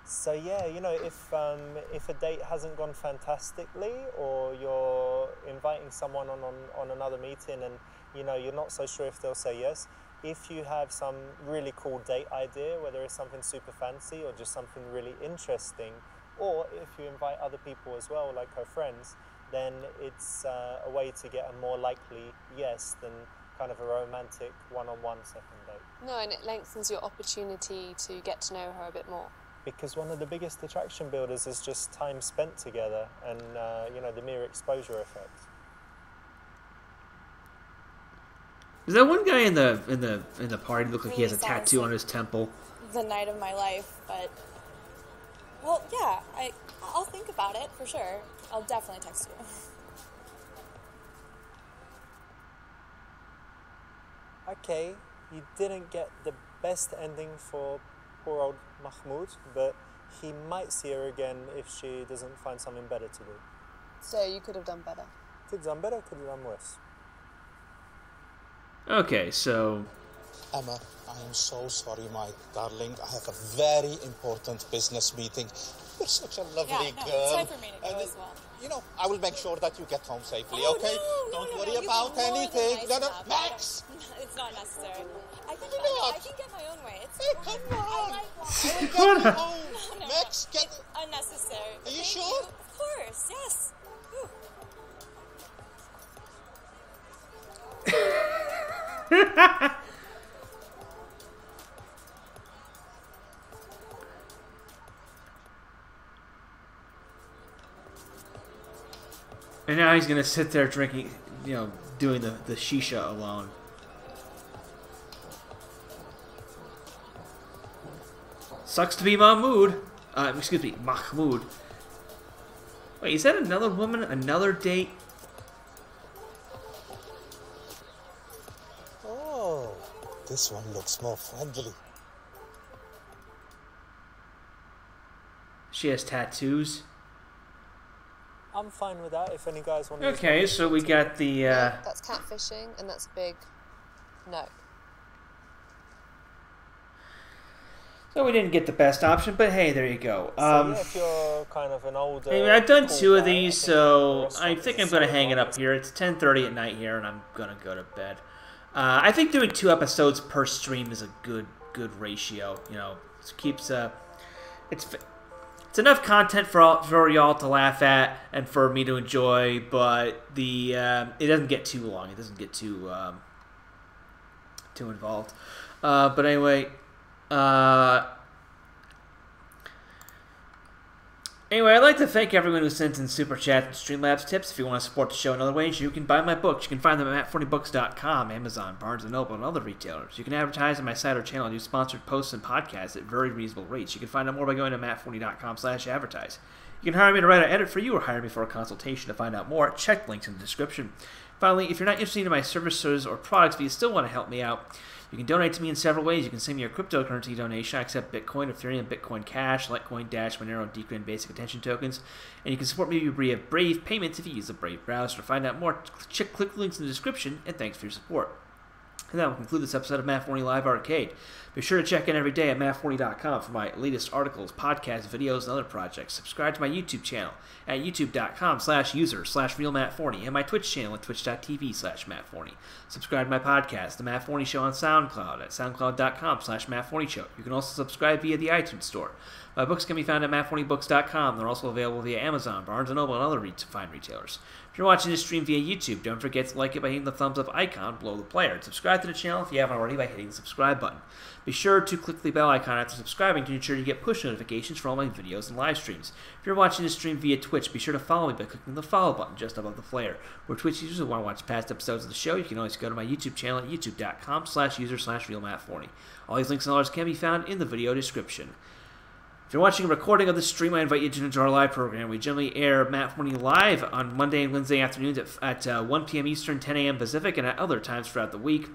So yeah, if a date hasn't gone fantastically, or you're inviting someone on another meeting and you're not so sure if they'll say yes, if you have some really cool date idea, whether it's something super fancy or just something really interesting, or if you invite other people as well, like her friends, then it's a way to get a more likely yes than kind of a romantic one-on-one second date. No, and it lengthens your opportunity to get to know her a bit more. Because one of the biggest attraction builders is just time spent together and, the mere exposure effect. Is that one guy in the party look like he has a tattoo on his temple? The night of my life, but... Well, yeah, I'll think about it, for sure. I'll definitely text you. Okay, you didn't get the best ending for poor old Mahmoud, but he might see her again if she doesn't find something better to do. So you could have done better. Could have done better, could have done worse. Okay, so... Emma, I am so sorry, my darling. I have a very important business meeting. You're such a lovely girl. It's time for me to go as well. I will make sure that you get home safely, okay? No, Don't worry about anything. Max! It's not necessary. I can get my own way. Hey, come on! I I will get you home. No, Max, get... It's unnecessary. Are you Thank sure? Of course, yes. And now he's gonna sit there drinking, doing the shisha alone. Sucks to be Mahmoud. Excuse me, Mahmoud. Wait, is that another woman? Another date? Oh, this one looks more friendly. She has tattoos. I'm fine with that if any guys want to... Okay, so we got the... No, that's catfishing, and that's a big no. So we didn't get the best option, but hey, there you go. So yeah, if you're kind of an older... Anyway, I've done cool 2 of guy, these, I so think I think I'm going to hang it up here. It's 10:30 at night here, and I'm going to go to bed. I think doing 2 episodes per stream is a good ratio. You know, it keeps it's enough content for y'all to laugh at and for me to enjoy, but it doesn't get too long. It doesn't get too involved. But anyway. Anyway, I'd like to thank everyone who sent in Super Chats and Streamlabs tips. If you want to support the show in other ways, you can buy my books. You can find them at mattforneybooks.com, Amazon, Barnes & Noble, and other retailers. You can advertise on my site or channel and do sponsored posts and podcasts at very reasonable rates. You can find out more by going to mattforney.com/advertise. You can hire me to write or edit for you, or hire me for a consultation. To find out more, check links in the description. Finally, if you're not interested in my services or products, but you still want to help me out, you can donate to me in several ways. You can send me a cryptocurrency donation. I accept Bitcoin, Ethereum, Bitcoin Cash, Litecoin, Dash, Monero, Decred, and Basic Attention tokens. And you can support me via Brave Payments if you use the Brave browser. To find out more, click links in the description, and thanks for your support. And that will conclude this episode of Matt Forney Live Arcade. Be sure to check in every day at mattforney.com for my latest articles, podcasts, videos, and other projects. Subscribe to my YouTube channel at youtube.com/user/realmattforney and my Twitch channel at twitch.tv/mattforney. Subscribe to my podcast, The Matt Forney Show, on SoundCloud at soundcloud.com/mattforneyshow. You can also subscribe via the iTunes Store. My books can be found at mattforneybooks.com. They're also available via Amazon, Barnes & Noble, and other fine retailers. If you're watching this stream via YouTube, don't forget to like it by hitting the thumbs up icon below the player. And subscribe to the channel if you haven't already by hitting the subscribe button. Be sure to click the bell icon after subscribing to ensure you get push notifications for all my videos and live streams. If you're watching this stream via Twitch, be sure to follow me by clicking the follow button just above the player. Or Twitch users who want to watch past episodes of the show, you can always go to my YouTube channel at youtube.com/user/realmattforney. All these links and others can be found in the video description. If you're watching a recording of this stream, I invite you to tune into our live program. We generally air Matt Forney live on Monday and Wednesday afternoons at 1 p.m. Eastern, 10 a.m. Pacific, and at other times throughout the week.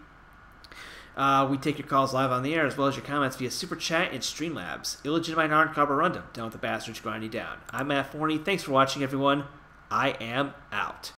We take your calls live on the air, as well as your comments via Super Chat and Streamlabs. Illegitimate Iron Carborundum. Don't let the bastards grind you down. I'm Matt Forney. Thanks for watching, everyone. I am out.